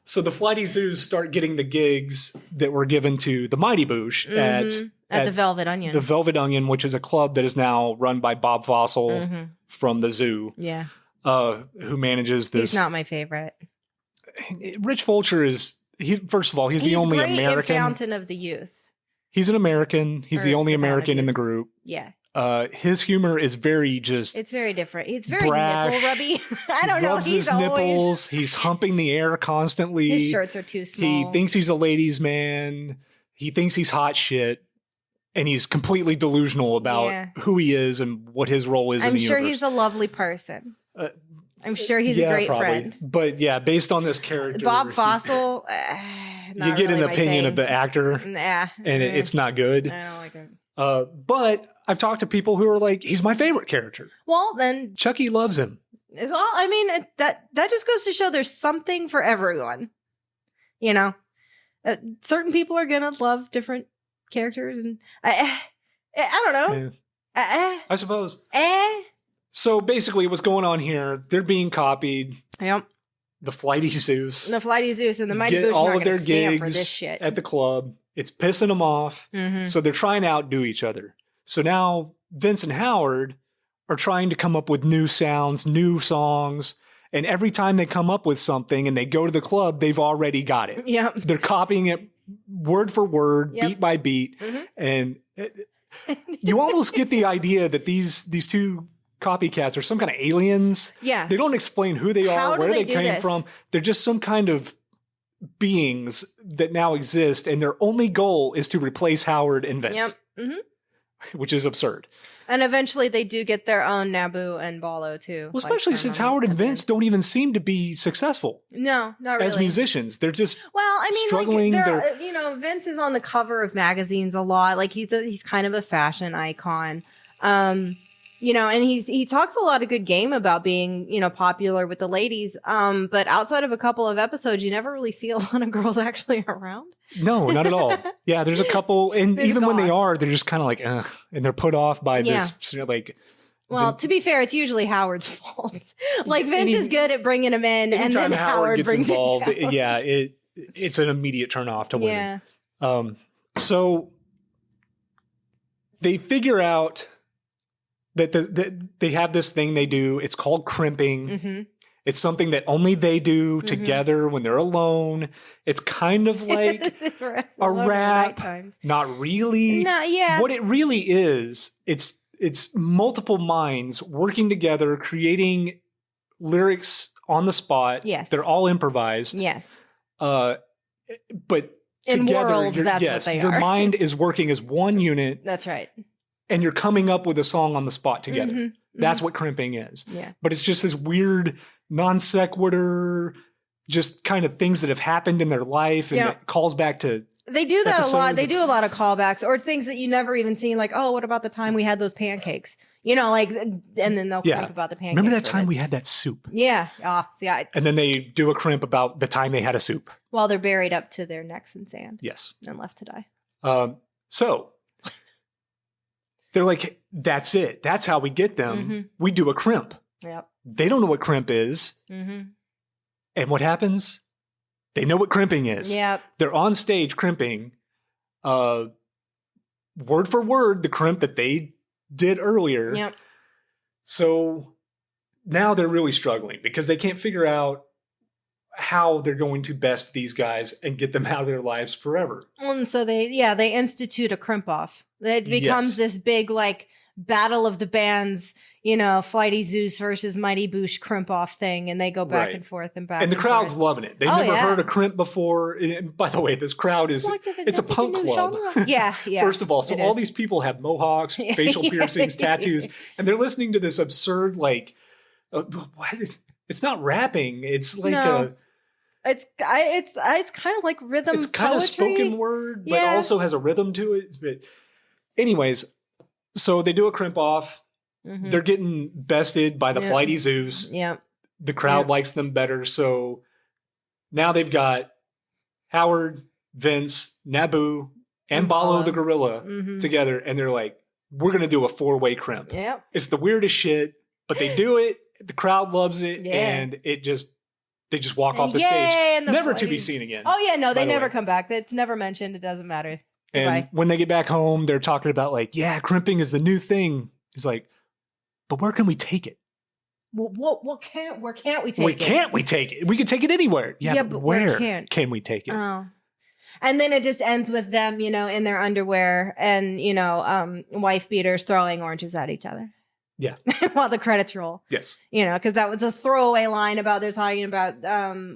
So the Flighty Zoos start getting the gigs that were given to the Mighty Boosh Mhm. at the Velvet Onion. the Velvet Onion, which is a club that is now run by Bob Fossil Mhm. from the zoo, Yeah. who manages this. He's not my favorite. Rich Fulcher is, first of all, he's the only great American. in Fountain of the Youth. He's an American. He's Or the only the Fountain of American in the Youth. group. Yeah. His humor is very just It's very different. It's very brash. nipple rubby. I don't know. rubs He's his always nipples. He's humping the air constantly. his shirts are too small. He thinks he's a ladies' man. He thinks he's hot shit. And he's completely delusional about Yeah. who he is and what his role is in I'm the sure universe. he's a lovely person. Uh, I'm sure he's a Yeah, great probably. friend. But yeah, based on this character, Bob Fossil. you get an opinion of the actor, Nah, and it's not good. I don't like him. But I've talked to people who are like, he's my favorite character. Well, then, Chucky loves him. it's all. I mean, that just goes to show there's something for everyone. You know, certain people are gonna love different characters, and I don't know. I suppose. Eh. So basically, what's going on here? They're being copied. Yep. The Flighty Zeus The Flighty Zeus and the Mighty get Boosh are all not of gonna their stand for gigs this shit. at the club. It's pissing them off. Mhm. So they're trying to outdo each other. So now Vince and Howard are trying to come up with new sounds, new songs. And every time they come up with something and they go to the club, they've already got it. Yep. They're copying it word for word, Yep. beat by beat. Mhm. And you almost get the idea that these two copycats are some kind of aliens. Yeah. They don't explain who they How are, do where they they do came this? from. They're just some kind of beings that now exist, and their only goal is to replace Howard and Vince, Yep. Hmm. which is absurd. And eventually they do get their own Naboo and Balo too. Well, like, especially since permanent Howard and at the Vince don't even seem to be successful end. No, not really. as musicians. They're just Well, I mean, struggling, like, they're- you know, Vince is on the cover of magazines a lot. Like he's kind of a fashion icon. You know, and he talks a lot of good game about being, you know, popular with the ladies. But outside of a couple of episodes, you never really see a lot of girls actually around. no, not at all. Yeah, there's a couple, and They're even when they gone. are, they're just kind of like, ugh, and they're put off by Yeah. this, you know, like. Well, to be fair, it's usually Howard's fault. Like Vince Any- is good at bringing him in, and Anytime then Howard gets brings involved, it down. yeah, it's an immediate turn off to women. Yeah. So they figure out that they have this thing they do. It's called crimping. Hmm. It's something that only they do together when they're alone. It's kind of like a rap. Not really. No, yeah. What it really is, it's multiple minds working together, creating lyrics on the spot. Yes. They're all improvised. Yes. But In together, worlds, that's what they your are. mind is working as one unit. That's right. And you're coming up with a song on the spot together. Mhm, That's what crimping is. Yeah. But it's just this weird non sequitur, just kind of things that have happened in their life, and it calls back to. They do that a lot. episodes They do a lot of callbacks or things that you never even seen. Like, oh, what about the time we had those pancakes? You know, like, and then they'll crimp about the pancakes. Remember that time we had that soup? Yeah. And then they do a crimp about the time they had a soup. While they're buried up to their necks in sand. Yes. And left to die. So they're like, that's it. That's how we get them. We do a crimp. Yep. They don't know what crimp is. And what happens? They know what crimping is. Yep. They're on stage crimping. Word for word, the crimp that they did earlier. Yep. So now they're really struggling because they can't figure out how they're going to best these guys and get them out of their lives forever. And so they institute a crimp off. It becomes this big like battle of the bands, you know, Flighty Zeus versus Mighty Boosh crimp off thing, and they go back and forth and back. And the crowd's loving it. They've never heard a crimp before. And by the way, this crowd it's a punk club. Yeah. First of all, so all these people have mohawks, facial piercings, tattoos, and they're listening to this absurd like what? It's not rapping. It's like It's kind of like rhythm. It's kind of spoken word, but also has a rhythm to it. But anyways, so they do a crimp off. They're getting bested by the Flighty Zeus. Yeah. The crowd likes them better. So now they've got Howard, Vince, Naboo, and Balo the gorilla together. And they're like, we're going to do a 4-way crimp. Yeah. It's the weirdest shit, but they do it. The crowd loves it. And they just walk off the stage. Never to be seen again. Oh, yeah. No, they never come back. It's never mentioned. It doesn't matter. And when they get back home, they're talking about like, crimping is the new thing. He's like, but where can we take it? Where can't we take it? Where can't we take it? We can take it anywhere. Yeah, but where can we take it? Oh. And then it just ends with them, you know, in their underwear and, you know, wife beaters throwing oranges at each other. Yeah. While the credits roll. Yes. You know, because that was a throwaway line about they're talking about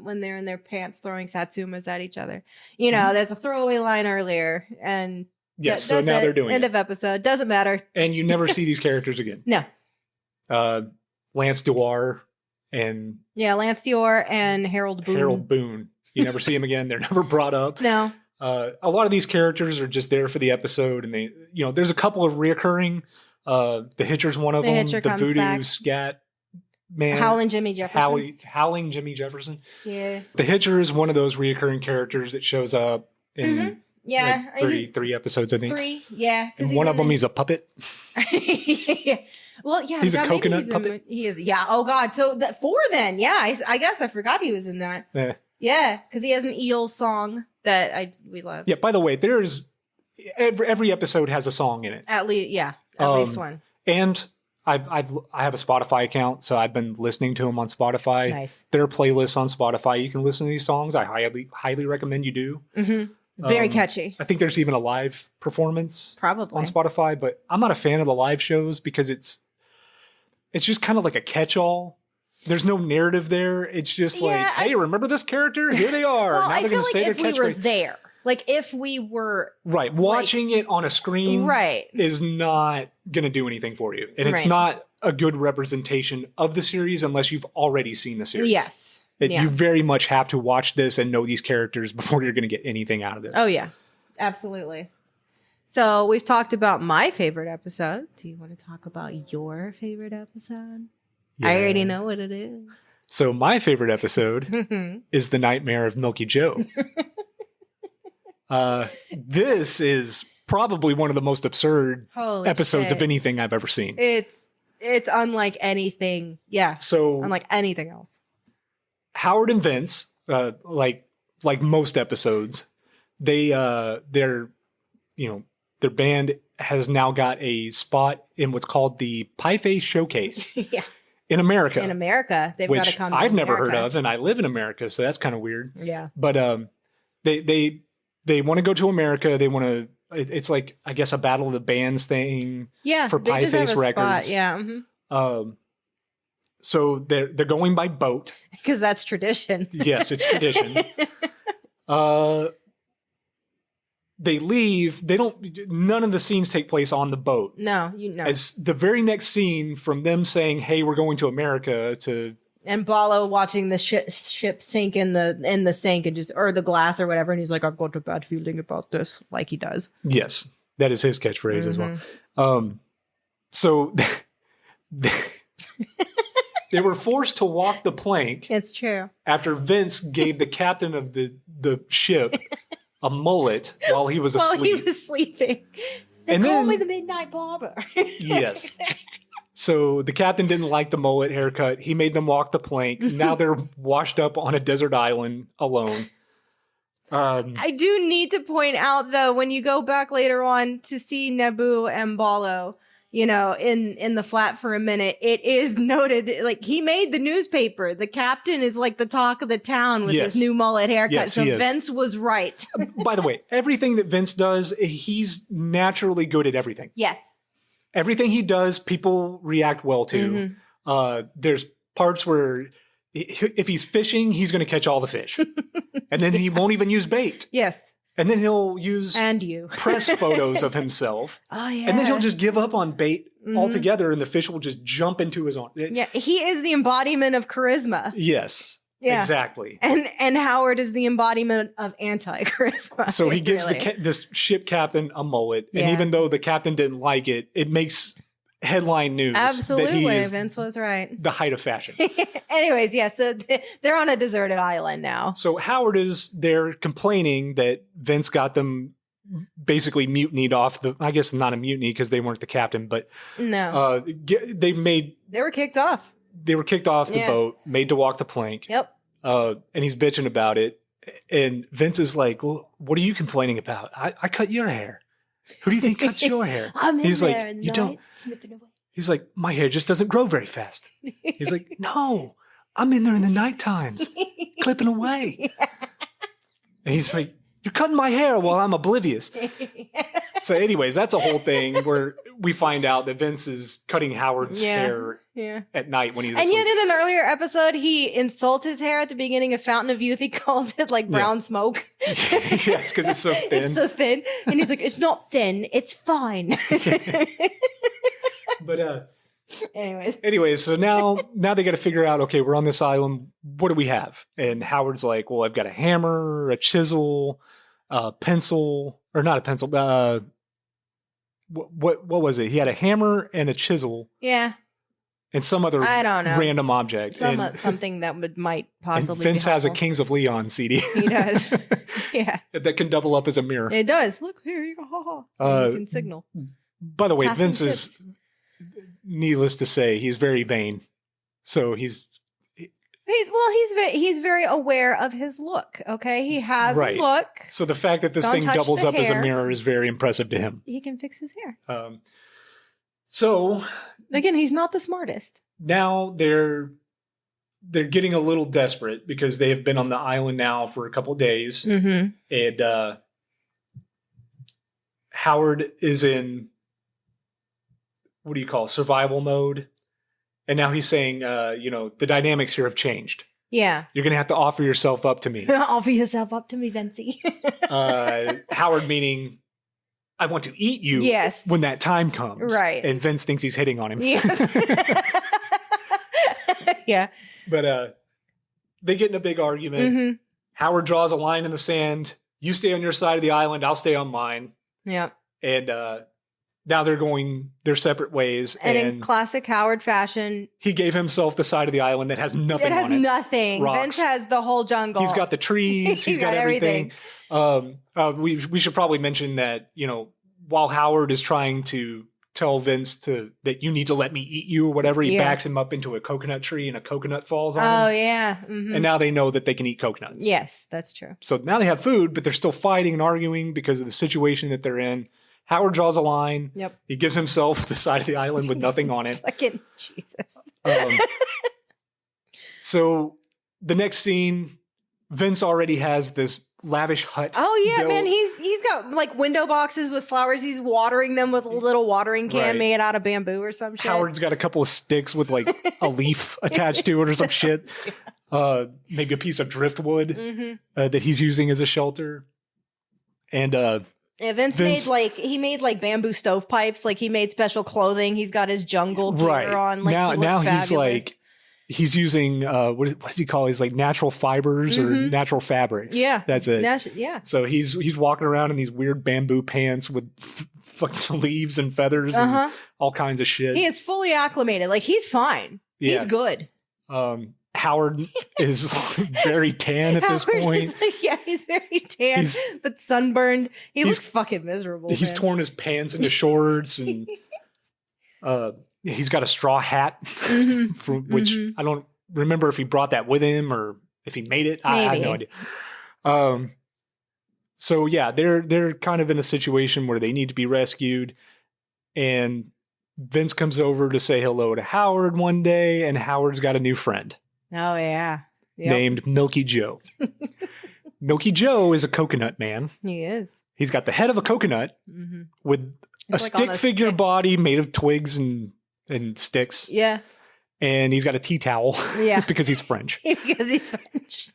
when they're in their pants throwing satsumas at each other. You know, there's a throwaway line earlier. And yes, so now they're doing End of episode. Doesn't matter. And you never see these characters again. No. Lance Dewar and... Yeah, Lance Dior and Harold Boone. You never see him again. They're never brought up. No. A lot of these characters are just there for the episode. And they, you know, there's a couple of reoccurring... the Hitcher's one of them. The voodoo back. Scat man. Howling Jimmy Jefferson. Howling Jimmy Jefferson. Yeah. The Hitcher is one of those reoccurring characters that shows up in like three episodes, I think. 3, yeah. And one of them, he's a puppet. Yeah. Well, yeah. He's a coconut puppet. He is. Yeah. Oh, God. So 4 then. Yeah. I guess I forgot he was in that. Yeah. Because he has an eel song that we love. Yeah. By the way, there's... Every episode has a song in it. At least, yeah. At least one. And I have a Spotify account, so I've been listening to them on Spotify. Nice. There are playlists on Spotify. You can listen to these songs. I highly recommend you do. Very catchy. I think there's even a live performance probably on Spotify, but I'm not a fan of the live shows because it's just kind of like a catch-all. There's no narrative there. It's just like, hey, remember this character? Here they are. Well, now they're going to say their catchphrase. If we were there. Like if we were watching it on a screen is not going to do anything for you. And it's not a good representation of the series unless you've already seen the series. Yes. You very much have to watch this and know these characters before you're going to get anything out of this. Oh yeah. Absolutely. So we've talked about my favorite episode. Do you want to talk about your favorite episode? Yeah. I already know what it is. So my favorite episode is The Nightmare of Milky Joe. This is probably one of the most absurd episodes of anything I've ever seen. It's unlike anything. Yeah. So unlike anything else. Howard and Vince, like most episodes, their band has now got a spot in what's called the Pie Face Showcase. Yeah. in America. In America, they've got to which come. I've to never heard America. of, and I live in America, so that's kind of weird. Yeah. But they want to go to America. They want to. It's like, I guess, a battle of the bands thing. Yeah. For they just have Pie-Face a spot. Records. Yeah. Mm-hmm. So they're going by boat. Because that's tradition. Yes, it's tradition. They leave. They don't. None of the scenes take place on the boat. No, you know. As the very next scene from them saying, "Hey, we're going to America," to And Ballo watching the ship sink in the sink and or the glass or whatever, and he's like, "I've got a bad feeling about this," like he does. yes, that is his catchphrase as well. Mm-hmm. So they were forced to walk the plank It's true. after Vince gave the captain of the ship a mullet while he was While asleep. he was sleeping. They And call then- me the Midnight Barber. Yes. So the captain didn't like the mullet haircut. He made them walk the plank. Now they're washed up on a desert island alone. I do need to point out, though, when you go back later on to see Naboo and Ballo, you know, in the flat for a minute, it is noted, like, he made the newspaper. The captain is like the talk of the town with Yes. this new mullet haircut. Yes, So he is. Vince was right. By the way, everything that Vince does, he's naturally good at everything. Yes. Everything he does, people react well to. There's parts where if he's fishing, he's going to catch all the fish. And then he won't even use bait. Yes. And then he'll use And you. press photos of himself. Oh, yeah. And then he'll just give up on bait altogether, and the fish will just jump into his own. Yeah, he is the embodiment of charisma. Yes, Yeah. exactly. And Howard is the embodiment of anti-charisma. So he gives really. this ship captain a mullet, and Yeah. even though the captain didn't like it, it makes headline news that he Absolutely. is Vince was right. the height of fashion. Anyways, yeah, so they're on a deserted island now. So Howard is there complaining that Vince got them basically mutinied off the, I guess not a mutiny because they weren't the captain, but No. they They were kicked off. were kicked off the Yeah. boat, made to walk the plank. Yep. And he's bitching about it. And Vince is like, well, what are you complaining about? I cut your hair. Who do you think cuts your hair? I'm in He's there like, in the you don't. night, slipping away. He's like, my hair just doesn't grow very fast. He's like, no, I'm in there in the night times, clipping away. And he's like, you're cutting my hair while I'm oblivious. So anyways, that's a whole thing where we find out that Vince is cutting Howard's Yeah. hair Yeah. at night when he's And asleep. yet, in an earlier episode, he insults his hair at the beginning of Fountain of Youth. He calls it like brown smoke. Yes, because it's so thin. It's so thin. And he's like, it's not thin, it's fine. But Anyways. so now they got to figure out, okay, we're on this island. What do we have? And Howard's like, well, I've got a hammer, a chisel, a pencil, or not a pencil. What was it? He had a hammer and a chisel Yeah. and some other I don't know. random object. And Something that might possibly Vince be has a helpful. Kings of Leon CD. He does. Yeah. that can double up as a mirror. It does. Look, here you go. Ha, ha. You can signal. By the way, Passing Vince is, needless to say, he's very vain. So he's He's very aware of his look. Okay, he has Right. a look. so the fact that this Don't thing touch doubles the up as a hair. mirror is very impressive to him. He can fix his hair. So Again, he's not the smartest. now they're getting a little desperate because they have been on the island now for a couple days, Mm-hmm. and Howard is in, what do you call it, survival mode, and now he's saying, the dynamics here have changed. Yeah. You're gonna have to offer yourself up to me. Offer yourself up to me, Vincey. Howard meaning, I want to eat you. Yes. When that time comes. Right. And Vince thinks he's hitting on him. Yes. Yeah. But they get in a big argument. Mm-hmm. Howard draws a line in the sand. You stay on your side of the island. I'll stay on mine. Yeah. And now they're going their separate ways. And in classic Howard fashion, he gave himself the side of the island that has nothing it has on it. nothing. Rocks. Vince has the whole jungle. He's got the trees. He's got everything. We should probably mention that, while Howard is trying to tell Vince that you need to let me eat you or whatever, he backs him up into a coconut tree and a coconut falls on Oh him. yeah. Mm-hmm. And now they know that they can eat coconuts. Yes, that's true. So now they have food, but they're still fighting and arguing because of the situation that they're in. Howard draws a line. Yep. He gives himself the side of the island with nothing on it. Fucking Jesus. Um, so the next scene, Vince already has this lavish hut. Oh yeah, built. man. He's got like window boxes with flowers. He's watering them with a little watering can Right. made out of bamboo or some shit. Howard's got a couple of sticks with like a leaf attached to it or some shit. Maybe a piece of driftwood that he's using as a shelter. And Yeah, Vince made like bamboo stovepipes. Like he made special clothing. He's got his jungle gear on. Like now he looks he's like he's using what does he call? He's like natural fibers or natural fabrics. Yeah, that's it. Yeah. So he's walking around in these weird bamboo pants with fucking leaves and feathers and all kinds of shit. He is fully acclimated. Like he's fine. Yeah. He's good. Howard is very tan at this point. He's very tan, but sunburned. He looks fucking miserable. He's torn his pants into shorts, and he's got a straw hat, which I don't remember if he brought that with him or if he made it. I have no idea. So yeah, they're kind of in a situation where they need to be rescued, and Vince comes over to say hello to Howard one day, and Howard's got a new friend. Oh yeah, named Milky Joe. Milky Joe is a coconut man. He is. He's got the head of a coconut with a stick figure body made of twigs and sticks. Yeah. And he's got a tea towel. Yeah. because he's French. Because he's French.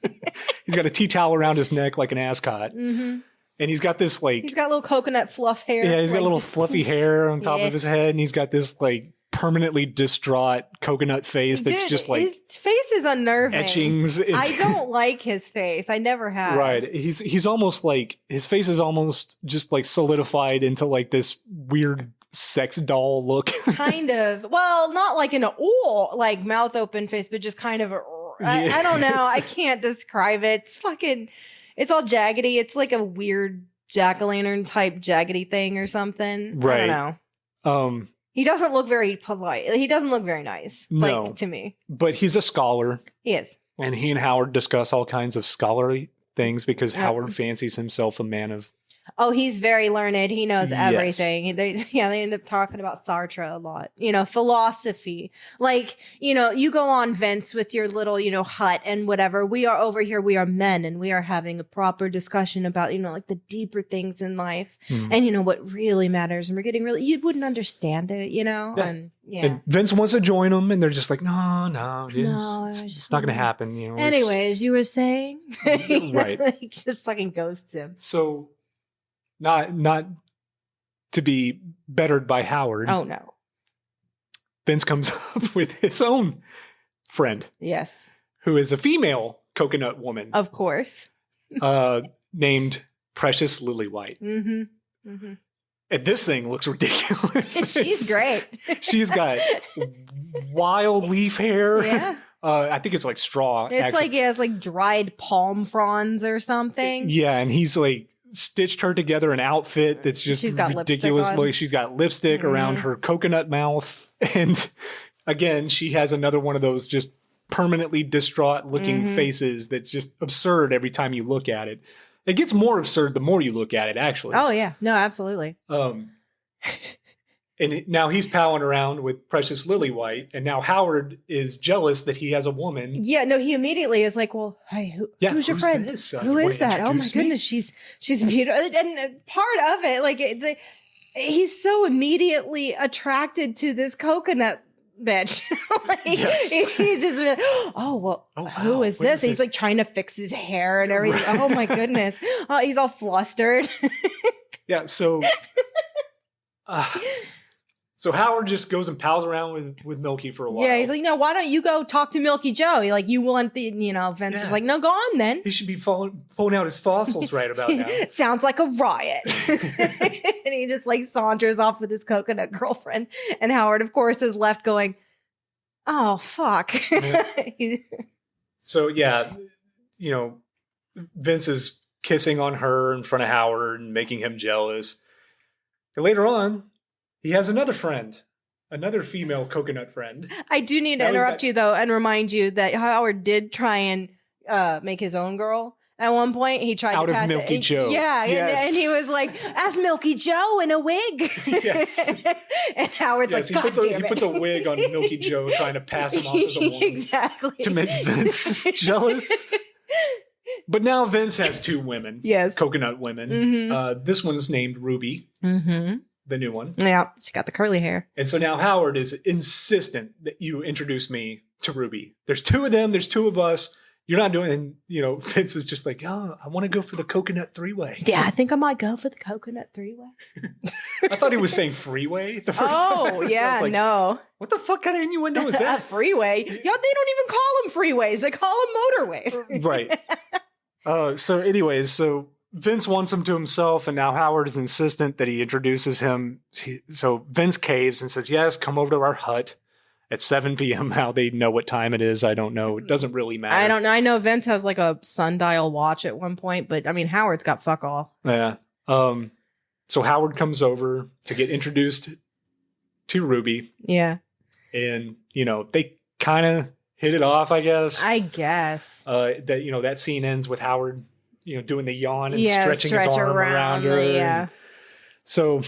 He's got a tea towel around his neck like an ascot. And he's got this like... He's got little coconut fluff hair. Yeah, he's got little fluffy hair on top of his head. And he's got this like permanently distraught coconut face that's just like... His face is unnerving. Etchings. I don't like his face. I never have. Right. He's almost like... His face is almost just like solidified into like this weird sex doll look. Kind of. Well, not like an like mouth open face, but just kind of I don't know. I can't describe it. It's fucking... It's all jaggedy. It's like a weird jack-o'-lantern type jaggedy thing or something. Right. I don't know. He doesn't look very polite. He doesn't look very nice. No. Like, to me. But he's a scholar. He is. And he and Howard discuss all kinds of scholarly things because Howard fancies himself a man of... Oh, he's very learned. He knows everything. They end up talking about Sartre a lot. Philosophy. Like, you go on, Vince, with your little, hut and whatever. We are over here. We are men, and we are having a proper discussion about, like the deeper things in life and, what really matters. And we're getting really, you wouldn't understand it, Yeah. And And Vince wants to join them, and they're just like, no, it's not going to happen. Anyways, you were saying? Right. Like, just fucking ghosts him. So... Not to be bettered by Howard. Oh, no. Vince comes up with his own friend. Yes. Who is a female coconut woman. Of course. Named Precious Lillywhite. And this thing looks ridiculous. She's great. She's got wild leaf hair. Yeah. I think it's like straw. It's like dried palm fronds or something. Yeah, and he's like stitched her together an outfit that's just ridiculous. Like she's got lipstick around her coconut mouth, and again, she has another one of those just permanently distraught looking faces that's just absurd every time you look at it. It gets more absurd the more you look at it, actually. Oh yeah, no, absolutely. And now he's palling around with Precious Lillywhite, and now Howard is jealous that he has a woman. Yeah, no, he immediately is like, well, hey, who's your friend? Who is that? Oh my goodness, she's beautiful. And part of it, like, he's so immediately attracted to this coconut bitch. He's just like, who is this? He's like trying to fix his hair and everything. Right. Oh my goodness. Oh, he's all flustered. Yeah, so... So Howard just goes and pals around with Milky for a while. Yeah, he's like, why don't you go talk to Milky Joe? You want the, Vince is like, no, go on then. He should be pulling out his fossils right about now. Sounds like a riot. And he just like saunters off with his coconut girlfriend. And Howard, of course, is left going, oh, fuck. So, yeah, Vince is kissing on her in front of Howard and making him jealous. And later on, he has another friend, another female coconut friend. I do need to interrupt you, though, and remind you that Howard did try and make his own girl. At one point, he tried Out to of pass Milky it. Joe. Yeah, Yes. and he was like, "Ask Milky Joe in a wig." Yes. And Howard's Yes, like, "God damn he it!" puts a wig on Milky Joe, trying to pass him off as a woman Exactly. to make Vince jealous. But now Vince has 2 women. Yes. Coconut women. Mhm. This one's named Ruby, Mm-hmm. the new one. Yeah, she got the curly hair. And so now Howard is insistent that you introduce me to Ruby. There's 2 of them. There's 2 of us. You're not doing, and Vince is just like, oh, I want to go for the coconut 3-way. Yeah, I think I might go for the coconut 3-way. I thought he was saying freeway the first time. Oh, I yeah, was like, no. what the fuck kind of innuendo is A that? freeway? Yo, they don't even call them freeways. They call them motorways. Right. So Vince wants him to himself, and now Howard is insistent that he introduces him. So Vince caves and says, yes, come over to our hut at 7 p.m. How they know what time it is, I don't know. It doesn't really matter. I don't know. I know Vince has like a sundial watch at one point, but I mean, Howard's got fuck all. Yeah. So Howard comes over to get introduced to Ruby, Yeah. and, they kind of hit it off, I guess. I guess. That scene ends with Howard, doing the yawn and Stretch stretching his arm around her. Yeah. So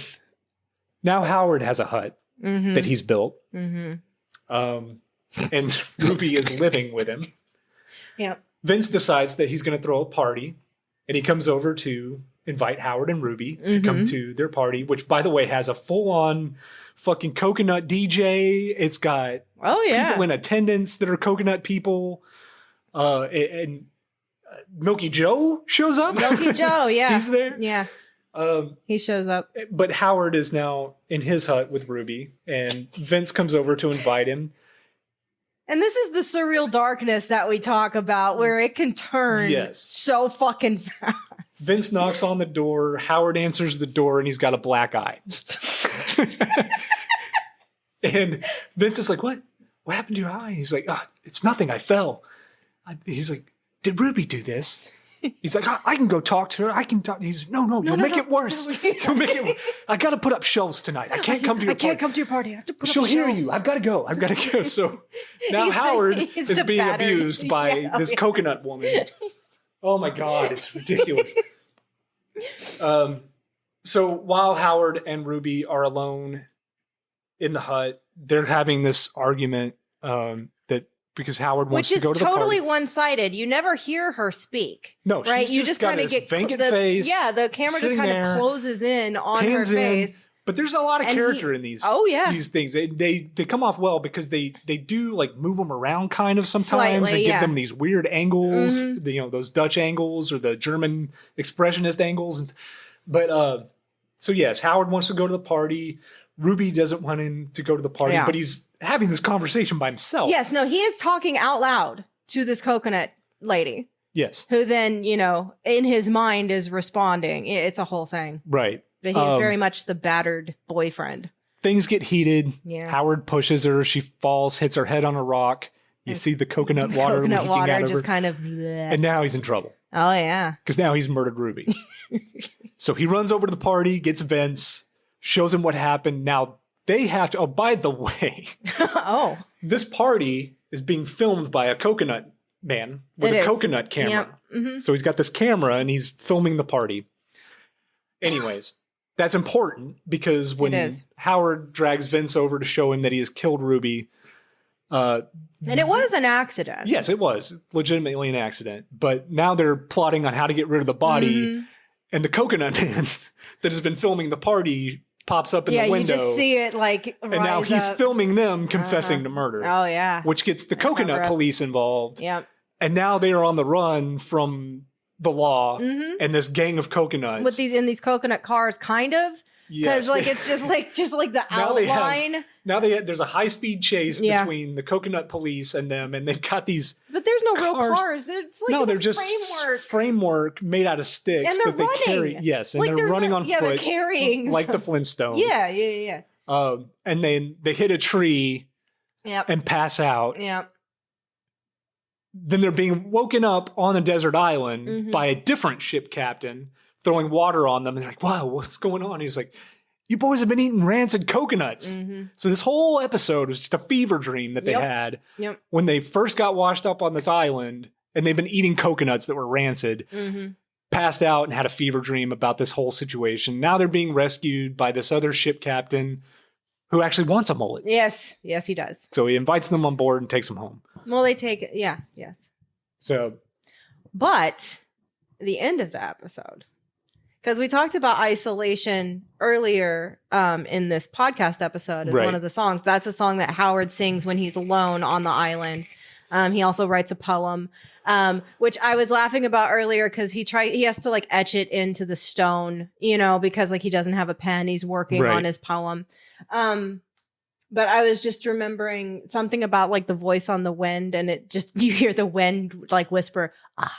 now Howard has a hut Mm-hmm. that he's built, Mm-hmm. and Ruby is living with him. Yeah. Vince decides that he's going to throw a party, and he comes over to invite Howard and Ruby to come to their party, which, by the way, has a full-on fucking coconut DJ. It's got Oh yeah. people in attendance that are coconut people, and Milky Joe shows up. Milky Joe, yeah. He's there. Yeah. He shows up. But Howard is now in his hut with Ruby, and Vince comes over to invite him. And this is the surreal darkness that we talk about where it can turn Yes. so fucking fast. Vince knocks on the door. Howard answers the door, and he's got a black eye. And Vince is like, what? What happened to your eye? He's like, it's nothing. I fell. He's like, did Ruby do this? He's like, I can go talk to her. I can talk. He's no, you'll make it worse. You'll make it. I got to put up shelves tonight. I can't come to your party. come to your party. I have to put She'll up hear shelves. you. I've got to go. So now Howard he's is the being battered- abused by Yeah, this yeah. coconut woman. Oh my God, it's ridiculous. So while Howard and Ruby are alone in the hut, they're having this argument that because Howard wants Which to go is to the totally party. one-sided. You never hear her speak. No, Right? she's You just got kind of this get vacant the, face. Yeah, the camera just sitting kind there, of closes in on her pans in. face. But there's a lot of And character in these. Oh, yeah. These things. They come off well because they do like move them around kind of sometimes Slightly, and give yeah. them these weird angles. Mhm. Those Dutch angles or the German expressionist angles. But so yes, Howard wants to go to the party. Ruby doesn't want him to go to the party, Yeah. but he's having this conversation by himself. Yes, no, he is talking out loud to this coconut lady Yes. who then, in his mind is responding. It's a whole thing. Right. But he's very much the battered boyfriend. Things get heated. Yeah. Howard pushes her. She falls, hits her head on a rock. You see the coconut water Coconut leaking water out of just her. kind of. And now he's in trouble. Oh, yeah. Because now he's murdered Ruby. So he runs over to the party, gets Vince, shows him what happened. Now they have to, oh, by the way, Oh. this party is being filmed by a coconut man with It a is. coconut camera. Yep. Mhm. So he's got this camera and he's filming the party. Anyways, that's important because when is. Howard drags Vince over to show him that he has killed Ruby, And it was an accident. yes, it was legitimately an accident. But now they're plotting on how to get rid of the body. Mhm. And the coconut man that has been filming the party pops up in Yeah, the you window. just see it like and now he's up. filming them confessing to murder, Oh, yeah. which gets the coconut cover up. police involved. Yep. And now they are on the run from the law Mhm. and this gang of coconuts. With these coconut cars, kind of. Because Yes. it's just like the Now they have- outline. Now there's a high-speed chase Yeah. between the coconut police and them, and they've got these. But there's no real Cars. cars. It's like no, a they're just framework made out of sticks And they're that they carry. running. Yes, and Like they're running on yeah, foot, they're carrying. like the Flintstones. Yeah. And then they hit a tree Yep. and pass out. Yep. Then they're being woken up on a desert island Mhm. by a different ship captain throwing water on them. And they're like, wow, what's going on? He's like, you boys have been eating rancid coconuts. Mhm. So this whole episode was just a fever dream that they Yep. had Yep. when they first got washed up on this island. and they've been eating coconuts that were rancid, passed out and had a fever dream about this whole situation. Now they're being rescued by this other ship captain who actually wants a mullet. Yes, he does. So he invites them on board and takes them home. Well, they take yes. So, but the end of the episode, because we talked about isolation earlier in this podcast episode as one of the songs. That's a song that Howard sings when he's alone on the island. He also writes a poem, which I was laughing about earlier because he has to like etch it into the stone, because like he doesn't have a pen. He's working on his poem. But I was just remembering something about like the voice on the wind, and you hear the wind like whisper, "I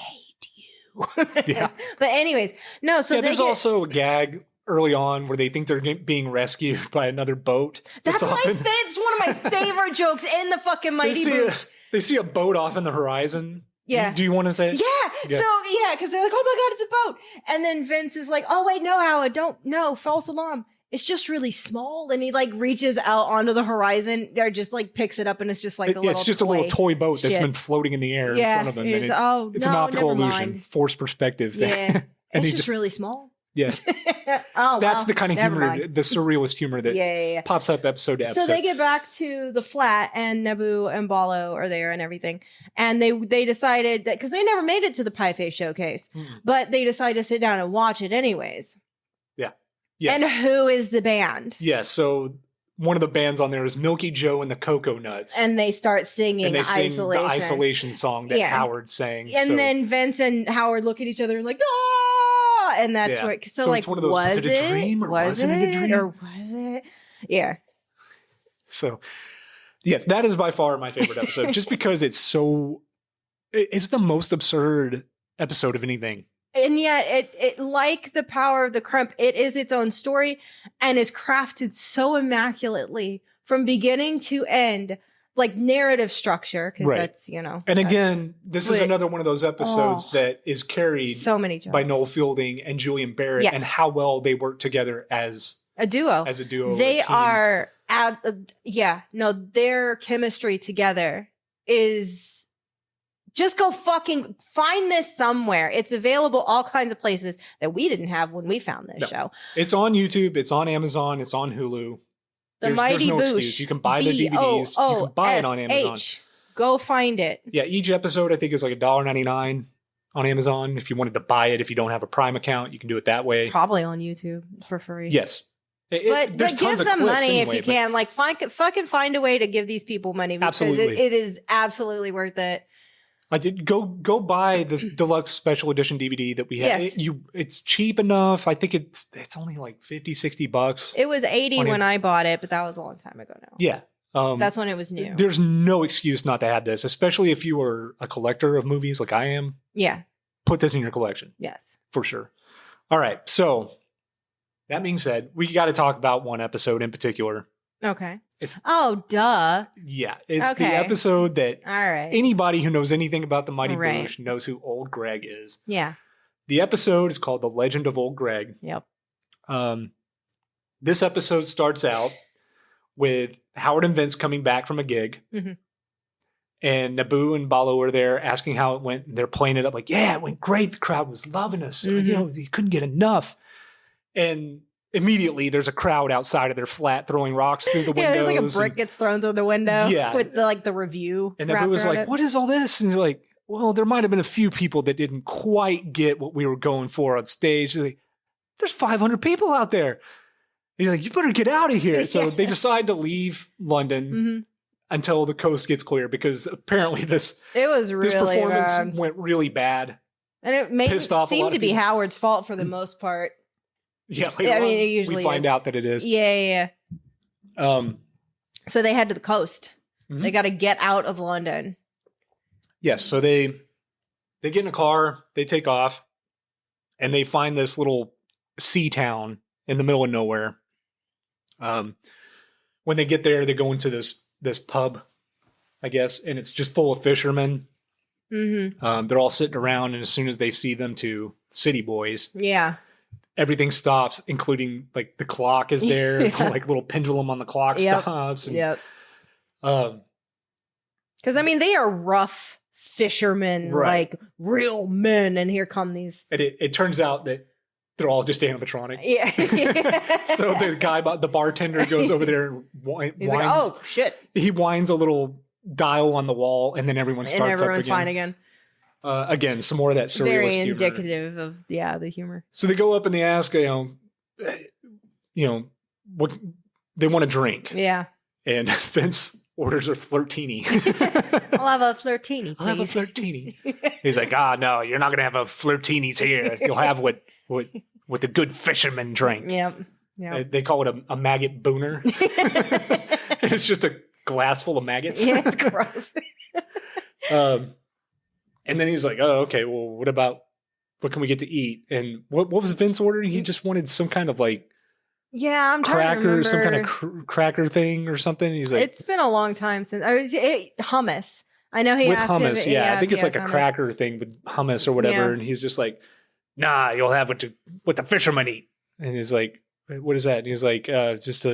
hate you." Yeah. But anyways, no. So there's also a gag early on where they think they're being rescued by another boat. That's one of my favorite jokes in the fucking Mighty Boosh. They see a boat off in the horizon. Yeah. Do you want to say it? Yeah. So, because they're like, oh my God, it's a boat. And then Vince is like, oh, wait, no, Howard, no, false alarm. It's just really small. And he like reaches out onto the horizon or just like picks it up and it's just like a little toy boat that's been floating in the air in front of him. It's an optical illusion, forced perspective thing. Yeah. And it's just really small. Yes. That's the kind of humor, the surrealist humor that pops up episode to episode. So they get back to the flat and Naboo and Ballo are there and everything. And they decided that, because they never made it to the Pie Face showcase, but they decided to sit down and watch it anyways. Yeah. Yes. And who is the band? Yes. So one of the bands on there is Milky Joe and the Cocoa Nuts. And they start singing Isolation. The Isolation song that Howard sang. And then Vince and Howard look at each other and like, ah! And that's where, so like, it's one of those, was it a dream or wasn't it a dream? Or was it? Yeah. So, yes, that is by far my favorite episode, just because it's the most absurd episode of anything. And yet it like the Power of the Crump, it is its own story and is crafted so immaculately from beginning to end, like narrative structure, because that's, And again, this is another one of those episodes that is carried so many by Noel Fielding and Julian Barrett, and how well they work together as a duo. They are, their chemistry together is... Just go fucking find this somewhere. It's available all kinds of places that we didn't have when we found this show. It's on YouTube. It's on Amazon. It's on Hulu. There's no Boosh. Excuse. You can buy the DVDs. You can buy it on Amazon. Go find it. Yeah, each episode I think is like $1.99 on Amazon. If you wanted to buy it, if you don't have a Prime account, you can do it that way. It's probably on YouTube for free. Yes. But give them money if you can. Like, fucking find a way to give these people money, because it is absolutely worth it. I did go buy this deluxe special edition DVD that we have. Yes. It's cheap enough. I think it's only like $50-$60. It was $80 when I bought it, but that was a long time ago now. Yeah. That's when it was new. There's no excuse not to have this, especially if you are a collector of movies like I am. Yeah. Put this in your collection. Yes. For sure. All right. So that being said, we got to talk about one episode in particular. Okay. Duh. Yeah. It's the episode that anybody who knows anything about the Mighty Boosh knows who Old Greg is. Yeah. The episode is called The Legend of Old Greg. Yep. This episode starts out with Howard and Vince coming back from a gig. Mm-hmm. And Naboo and Ballo are there asking how it went. And they're playing it up like, yeah, it went great. The crowd was loving us. Mm-hmm. You couldn't get enough. And immediately there's a crowd outside of their flat throwing rocks through the windows. Yeah, there's like a brick gets thrown through the window. Yeah. With the review. And Naboo was like, what is all this? And they're like, well, there might have been a few people that didn't quite get what we were going for on stage. They're like, there's 500 people out there. And he's like, you better get out of here. So they decide to leave London until the coast gets clear, because apparently this performance went really bad. And it seemed to be Howard's fault for the most part. Yeah, it usually we find out that it is. Yeah. So they head to the coast. Mm-hmm. They got to get out of London. Yes, so they get in a car, they take off, and they find this little sea town in the middle of nowhere. When they get there, they go into this pub, I guess, and it's just full of fishermen. Mm-hmm. They're all sitting around, and as soon as they see them two city boys, everything stops, including like the clock is there, the like little pendulum on the clock stops. And, because they are rough fishermen, Right. like real men. And here come these. And it turns out that they're all just animatronic. Yeah. So the guy, the bartender, goes over there and He's winds. like, oh, shit. He winds a little dial on the wall, and then everyone starts And everyone's up again. fine again. Again, some more of that surrealist Very humor. indicative of, the humor. So they go up and they ask, what they want to drink. Yeah. And Vince orders a flirtini. I'll have a flirtini, please. I'll have a flirtini. He's like, no, you're not going to have a flirtinis here. You'll have what the good fishermen drink. Yep. They call it a maggot booner. And it's just a glass full of maggots. Yeah, it's gross. And then he's like, oh, okay, well, what can we get to eat? And what was Vince ordering? He just wanted some kind of like Yeah, I'm trying to cracker, remember. some kind of cracker thing or something. He's like, It's been a long time since I was hummus. I know he with asked hummus, him. I think if it's he like a has hummus. cracker thing with hummus or whatever. Yeah. And he's just like, nah, you'll have what the fishermen eat. And he's like, what is that? And he's like, it's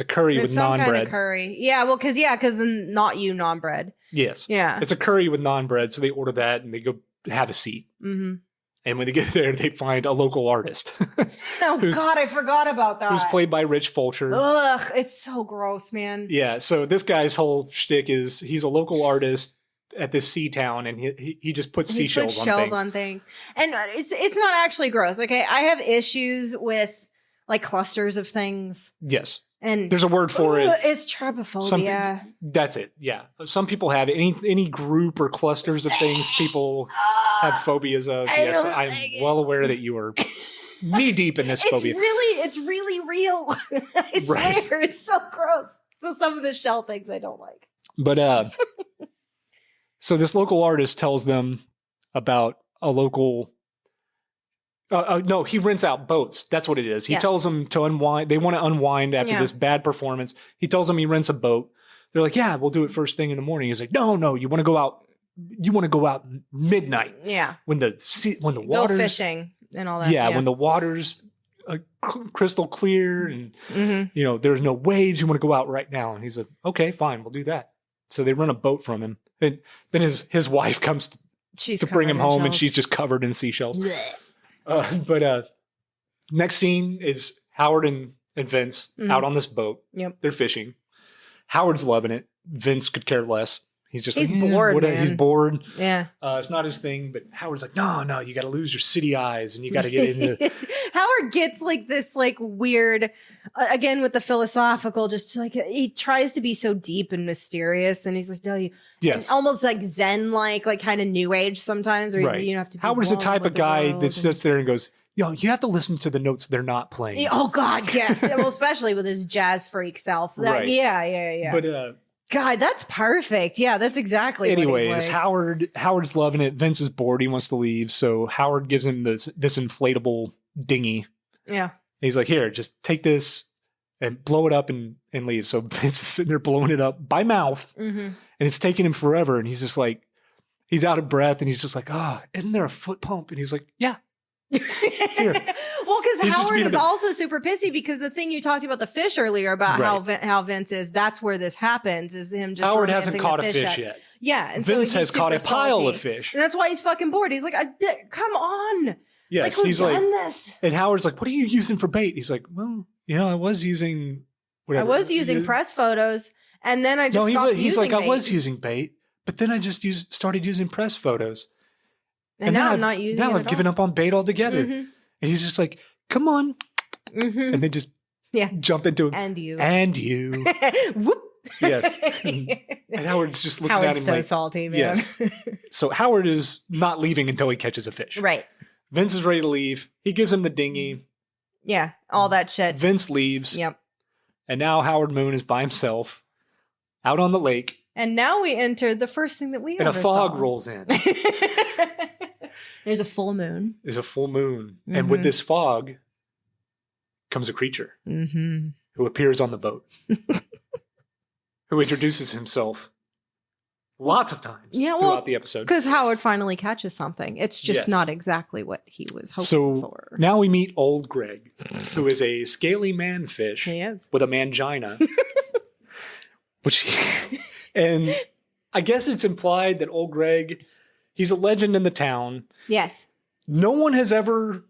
a curry with It's some naan kind bread. of curry. Yeah, well, because the not you naan bread. Yes. Yeah. It's a curry with naan bread. So they order that and they go have a seat. Mm-hmm. And when they get there, they find a local artist Oh Who's- God, I forgot about that. who's played by Rich Fulcher. Ugh, it's so gross, man. Yeah. So this guy's whole shtick is he's a local artist at this sea town, and he just puts He seashells puts on shells things. on things, and it's not actually gross. Okay, I have issues with like clusters of things, Yes. and There's a word for it. It's trypophobia. That's it. Yeah. Some people have it. Any group or clusters of things people have phobias of. I Yes, don't I'm like it. well aware that you are knee deep in this phobia. It's really real. I Right. swear, it's so gross. So some of the shell things I don't like. But so this local artist tells them about a local. No, he rents out boats. That's what it is. He Yeah. tells them to unwind. They want to unwind after Yeah. this bad performance. He tells them he rents a boat. They're like, yeah, we'll do it first thing in the morning. He's like, no, you want to go out. You want to go out midnight Yeah, when the go waters, fishing and all that. yeah, when the water's crystal clear and Mhm. there's no waves. You want to go out right now. And he's like, okay, fine, we'll do that. So they rent a boat from him. And then his wife comes She's to bring him covered in home, and shells. she's just covered in seashells. Blech. But next scene is Howard and Vince Mhm. out on this boat. Yep. They're fishing. Howard's loving it. Vince could care less. He's just He's like, bored, whatever. He's man. bored. Yeah. It's not his thing. But Howard's like, no, you got to lose your city eyes, and you got to get into. Howard gets like this like weird again with the philosophical, just like he tries to be so deep and mysterious, and he's like, no, you Yes. and almost like zen like kind of new age sometimes, where he's Right. like, you have to be Howard's the one type with of the guy world that and- sits there and goes, you have to listen to the notes they're not playing. Yeah, oh God, yes. Well, especially with his jazz freak self. Right. Yeah. But God, that's perfect. Yeah, that's exactly what anyways, he's like. Howard's loving it. Vince is bored. He wants to leave. So Howard gives him this inflatable dinghy. Yeah. He's like, here, just take this and blow it up and leave. So Vince is sitting there blowing it up by mouth, Mm-hmm. and it's taking him forever. And he's just like, he's out of breath, and he's just like, isn't there a foot pump? And he's like, yeah. Well, because He's just Howard being is a- also super pissy because the thing you talked about the fish earlier about how Vince is, that's where this happens, is him just Howard hasn't romancing caught the a fish up. yet. Yeah, and Vince so has he's caught a super pile salty. of fish. And that's why he's fucking bored. He's like, come on. Yes, like, he's we've like, done this. and Howard's like, what are you using for bait? He's like, well, I was using whatever. I was using press photos, and then I just No, stopped he's like, using I was bait. using bait, but then I just started using press photos. And now I'm not using Now it I've at given all. up on bait altogether. Mhm. And he's just like, come on. Mhm. And then just Yeah. jump into him. And you. And you. Whoop. Yes. And Howard's just looking Howard's at him so like, salty, man. yes. So Howard is not leaving until he catches a fish. Right. Vince is ready to leave. He gives him the dinghy. Yeah. All that shit. Vince leaves. Yep. And now Howard Moon is by himself out on the lake, And now we enter the first thing that we and a ever fog saw. rolls in. There's a full moon. There's a full moon. And with Mhm. this fog comes a creature Mm-hmm. who appears on the boat, who introduces himself lots of times Yeah, throughout well, the episode. Because Howard finally catches something. It's just Yes. not exactly what he was hoping So for. now we meet Old Greg, who is a scaly manfish He is. with a mangina. And I guess it's implied that old Greg, he's a legend in the town. Yes. No one has ever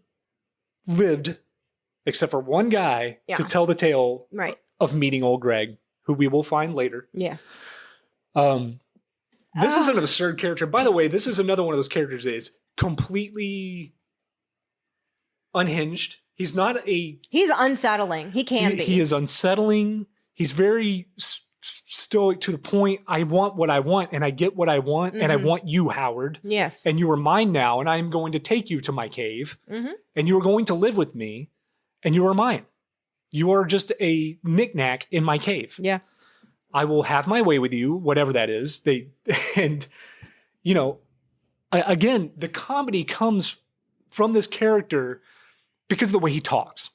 lived except for one guy to tell the tale Right. of meeting old Greg, who we will find later. Yes. This is an absurd character. By the way, this is another one of those characters that is completely unhinged. He's unsettling. He can be. He is unsettling. He's very stoic to the point. I want what I want, and I get what I want, and I want you, Howard. Yes. And you are mine now, and I am going to take you to my cave, and you are going to live with me, and you are mine. You are just a knickknack in my cave. Yeah. I will have my way with you, whatever that is. Again, the comedy comes from this character because of the way he talks.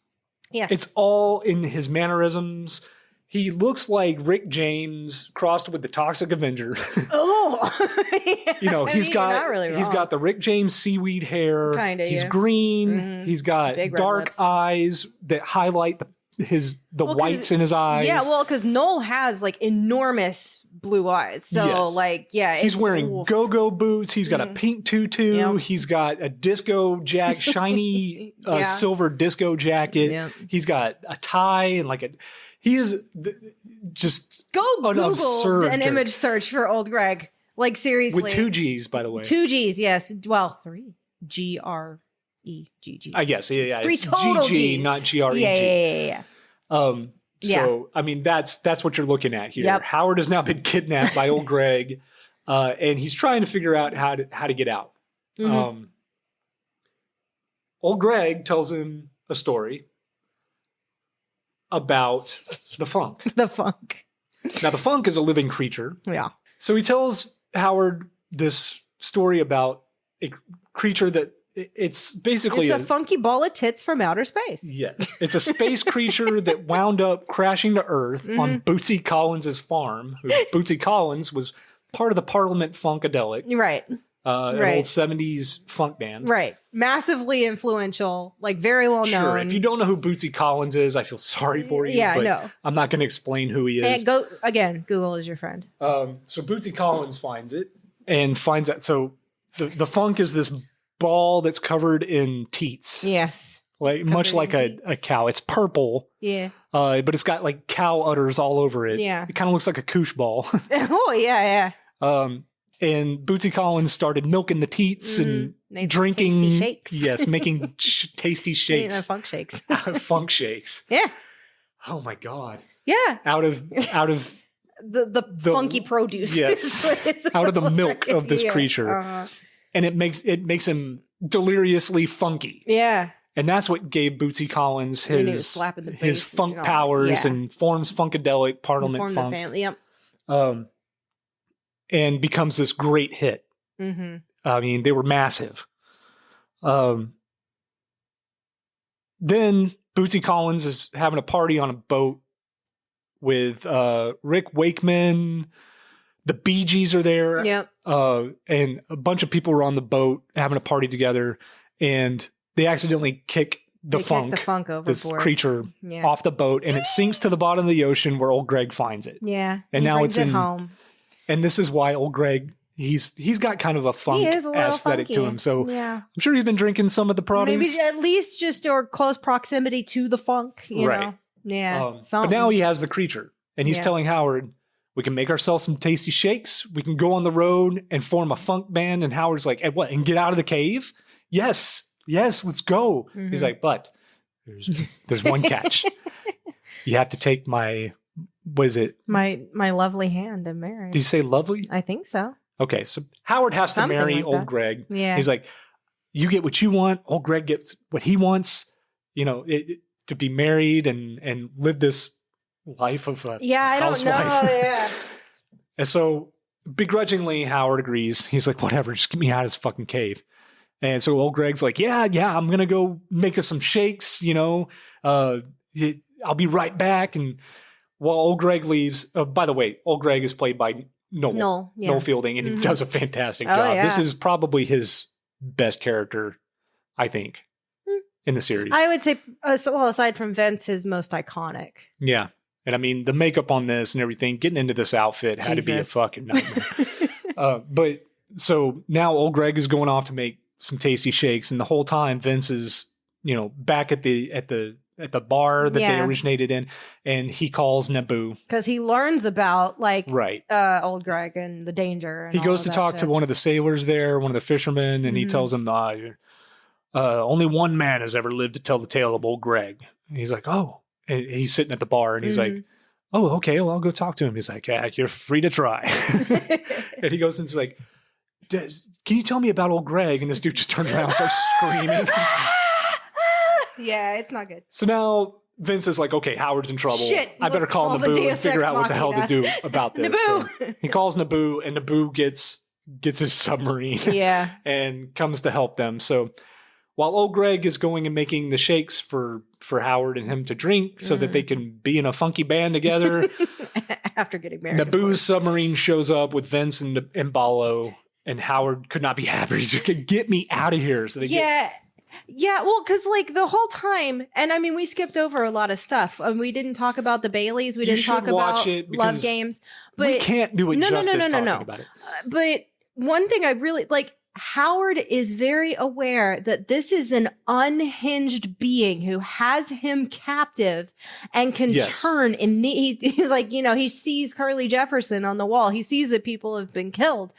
Yes. It's all in his mannerisms. He looks like Rick James crossed with the Toxic Avenger. Oh, he's got the Rick James seaweed hair. Kinda, he's yeah. green. Mhm. He's got Big red dark lips. eyes that highlight the whites in his eyes. Yeah, well, because Noel has like enormous blue eyes. So Yes. He's wearing go-go boots. He's got a pink tutu. Yep. He's got a disco shiny silver disco jacket. Yep. He's got a tie and he is just Go an Google absurd an character. image search for old Greg. Like seriously. With 2 G's, by the way. 2 G's, yes. Well, 3. G-R-E-G-G. I guess, yeah. 3 It's total G-G, G's. not G-R-E-G. Yeah. So, I mean, that's what you're looking at here. Yep. Howard has now been kidnapped by old Greg, and he's trying to figure out how to get out. Mhm. Old Greg tells him a story about the funk. The funk. Now, the funk is a living creature. Yeah. So he tells Howard this story about a creature that it's basically It's a funky ball of tits from outer space. Yes. It's a space creature that wound up crashing to Earth on Bootsy Collins' farm. Bootsy Collins was part of the Parliament Funkadelic, Right. an Right. old 70s funk band. Right. Massively influential, like very well known. Sure. If you don't know who Bootsy Collins is, I feel sorry for you. Yeah, but no. I'm not going to explain who he is. And go again, Google is your friend. So Bootsy Collins finds it and finds out. So the funk is this ball that's covered in teats. Yes. Like It's much covered like in a cow. It's purple. Yeah. But it's got like cow udders all over it. Yeah. It kind of looks like a koosh ball. Oh, yeah. And Bootsy Collins started milking the teats and Made some drinking tasty shakes. Yes, making tasty shakes. Funk shakes. Funk shakes. Yeah. Oh my God. Yeah. Out of The funky produce. Yes. is what it's out of the about. milk of this Yeah. creature. Uh-huh. And it makes him deliriously funky. Yeah. And that's what gave Bootsy Collins And he was his slapping the his bass funk and all. powers Yeah. and forms Funkadelic Parliament Formed the Funk. family. Yep. And becomes this great hit. Mm-hmm. I mean, they were massive. Then Bootsy Collins is having a party on a boat with Rick Wakeman. The Bee Gees are there. Yep. And a bunch of people were on the boat having a party together. And they accidentally kick the They kicked funk, the funk this overboard. creature, Yeah. off the boat. And it sinks to the bottom of the ocean where old Greg finds it. Yeah. And he now brings it's it in- home. And this is why old Greg, he's got kind of a funk He is a little aesthetic funky. to him. So yeah. I'm sure he's been drinking some of the produce. Maybe at least just or close proximity to the funk, you Right. know? Yeah. But something. now he has the creature, and he's Yeah. telling Howard, we can make ourselves some tasty shakes. We can go on the road and form a funk band. And Howard's like, "And what? And get out of the cave? Yes, let's go." Mhm. He's like, "But there's one catch. You have to take my, what is it? my lovely hand in marriage. Did you say lovely? I think so. Okay, so Howard has to Something marry like old that. Greg. Yeah. He's like, you get what you want. Old Greg gets what he wants. You know, to be married and live this life of a Yeah, I don't know. housewife. Yeah. And so begrudgingly, Howard agrees. He's like, whatever, just get me out of this fucking cave. And so old Greg's like, yeah, I'm going to go make us some shakes, you know. I'll be right back. And while old Greg leaves, by the way, old Greg is played by Noel Yeah. Fielding, and he Mhm. does a fantastic Oh, job. yeah. This is probably his best character, I think, in the series. I would say, well, aside from Vince, his most iconic. Yeah. And I mean, the makeup on this and everything, getting into this outfit had to be a Jesus. fucking nightmare. But so now old Greg is going off to make some tasty shakes, and the whole time Vince is, back at the bar that they originated in, and he calls Naboo Because he learns about right. old Greg and the danger. And He all goes of to that talk shit. to one of the sailors there, one of the fishermen, and he tells him, only one man has ever lived to tell the tale of old Greg. And he's like, oh, and he's sitting at the bar, and he's like, oh, okay, well, I'll go talk to him. He's like, yeah, you're free to try. And he goes and he's like, can you tell me about old Greg? And this dude just turns around and starts screaming. Yeah, it's not good. So now Vince is like, okay, Howard's in trouble. Shit, I better let's call call the Naboo and Deus figure Ex out what the hell to Machina. do about this. Naboo! So he calls Naboo, and Naboo gets his submarine Yeah. and comes to help them. So while old Greg is going and making the shakes for Howard and him to drink so that they can be in a funky band together, After getting married. of Naboo's course. submarine shows up with Vince and Balo, and Howard could not be happier. He's like, get me out of here. So they get Yeah, well, because the whole time, and I mean, we skipped over a lot of stuff. We didn't talk about the Baileys. We You didn't talk should watch about it love because games. we But can't do it No, no, no, justice no, no, talking no. about it. but one thing I really like, Howard is very aware that this is an unhinged being who has him captive and can Yes. turn. And he's like, he sees Carly Jefferson on the wall. He sees that people have been killed,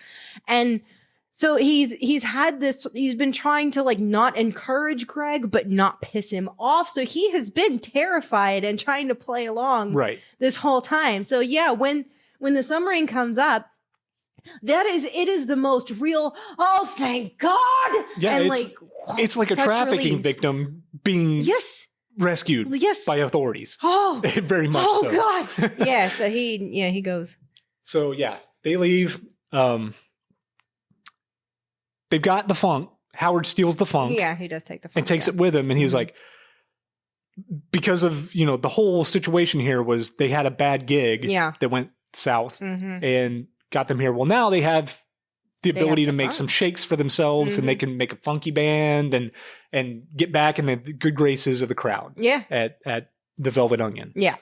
and so he's had this. He's been trying to not encourage Greg, but not piss him off. So he has been terrified and trying to play along Right. this whole time. So yeah, when the submarine comes up. It is the most real. Oh, thank God! Yeah, and it's like a such trafficking relief. victim being Yes, rescued yes. by authorities. Oh, Very much oh so. God! Yeah. So he goes. So yeah, they leave. They've got the funk. Howard steals the funk Yeah, he does take the phone. and takes it with him, and he's Mhm. like, because of the whole situation here was they had a bad gig Yeah. that went south Mm-hmm. and got them here. Well, now they have the They have ability the to make funk. some shakes for themselves, and they can make a funky band and get back in the good graces of the crowd Yeah. at the Velvet Onion. Yeah.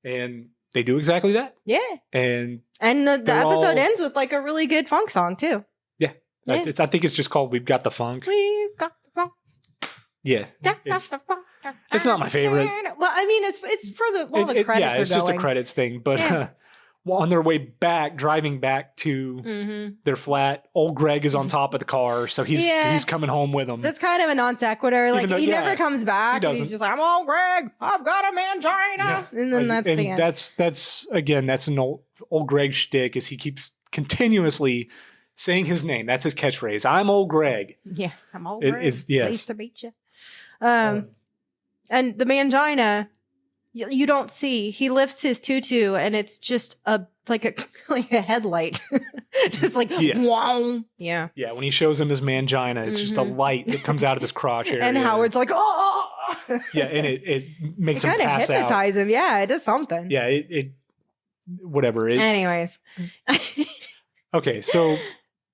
And they do exactly that. Yeah. And And the They're episode all- ends with a really good funk song too. yeah, Yeah. I think it's just called "We've Got the Funk." We've got the funk. Yeah, Got it's the funk. it's not my favorite. Well, I mean, it's for while the credits yeah, it's are just a going. credits thing. But Yeah. well, on their way back, driving back to Mm-hmm. their flat, old Greg is on top of the car, so he's Yeah. coming home with them. That's kind of a non sequitur. Like though- he yeah, never comes back. he doesn't. He's just like, I'm all Greg. I've got a mangina. Yeah. And then that's the end. That's again, that's an old Greg shtick, is he keeps continuously saying his name. That's his catchphrase. I'm old Greg. Yeah, I'm all It Greg. is- yes. Pleased to meet you. And the mangina, you don't see. He lifts his tutu, and it's just like a headlight, just like Yes. wow. Yeah. Yeah, when he shows him his mangina, it's just a light that comes out of his crotch area. And Howard's like, oh. yeah, and it makes It him kind of pass out. hypnotize him. Yeah, it does something. Yeah, it whatever. Anyways. Okay, so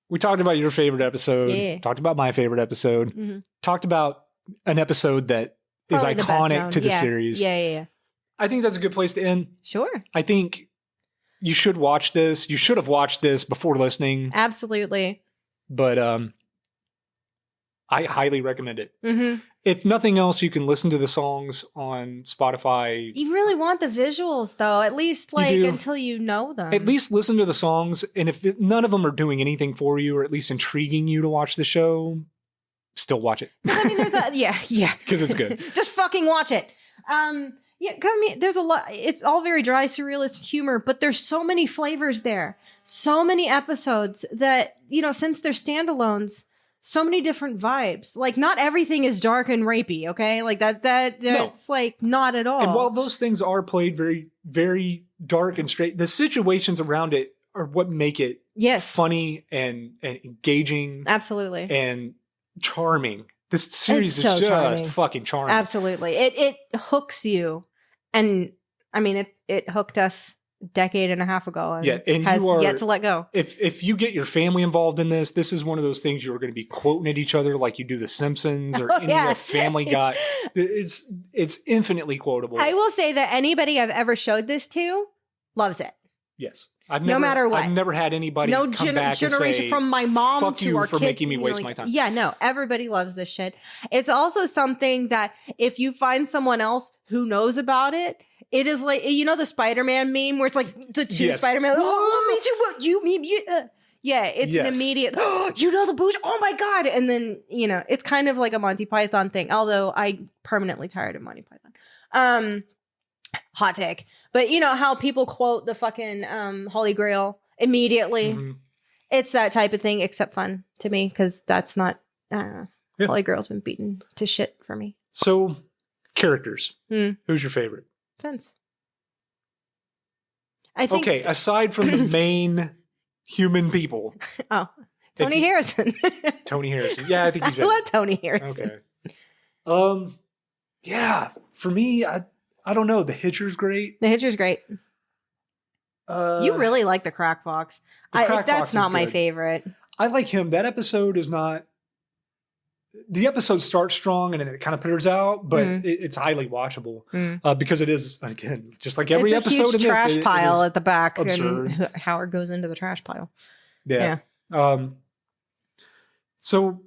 we talked about your favorite episode. Yeah. Talked about my favorite episode. Mhm. Talked about an episode that is Probably the best iconic known. to the Yeah. series. Yeah. I think that's a good place to end. Sure. I think you should watch this. You should have watched this before listening, Absolutely. but I highly recommend it. Mm-hmm. If nothing else, you can listen to the songs on Spotify. You really want the visuals, though, at least do. until you know them. At least listen to the songs, and if none of them are doing anything for you, or at least intriguing you to watch the show, still watch it 'Cause, I mean, there's a yeah. because it's good. Just fucking watch it. Yeah, I mean, there's a lot. It's all very dry, surrealist humor, but there's so many flavors there. So many episodes that since they're standalones, so many different vibes. Like, not everything is dark and rapey. Okay, like that's not at all. And while those things are played very, very dark and straight, the situations around it are what make it yes, funny and engaging absolutely. and charming. This series It's so is just charming. fucking charming. Absolutely. It hooks you. And I mean it hooked us decade and a half ago and, Yeah, and has you are, yet to let go. If you get your family involved in this is one of those things you're going to be quoting at each other like you do The Simpsons or any of Family Guy. It's infinitely quotable. I will say that anybody I've ever showed this to loves it. Yes. No matter what. I've never had anybody come back and say, from my mom fuck to you our for kids making me waste my time. Yeah, no, everybody loves this shit. It's also something that if you find someone else who knows about it, it is like, you know, the Spider-Man meme where it's like the two Yes. Spider-Man. Oh, me too. What you mean? Yeah, it's an immediate. Oh, you know the Boosh. Oh my god! And then it's kind of like a Monty Python thing. Although I'm permanently tired of Monty Python. Hot take, but you know how people quote the fucking Holy Grail immediately. Mm-hmm. It's that type of thing, except fun to me because that's not. Yeah. Holy Grail's been beaten to shit for me. So, characters. Who's your favorite? Vince. I think. Okay, aside from the main human people. Oh, Tony Harrison. Tony Harrison. Yeah, I think he's I love Tony Harrison. Okay. Yeah, for me, I don't know. The Hitcher's great. The Hitcher's great. You really like the Crack Fox. That's not my favorite. I like him. That episode is not. The episode starts strong and then it kind of peters out, but it's highly watchable because it is, again, just like every it's a episode huge in this, trash pile at the back, absurd. and Howard goes into the trash pile. Yeah. So,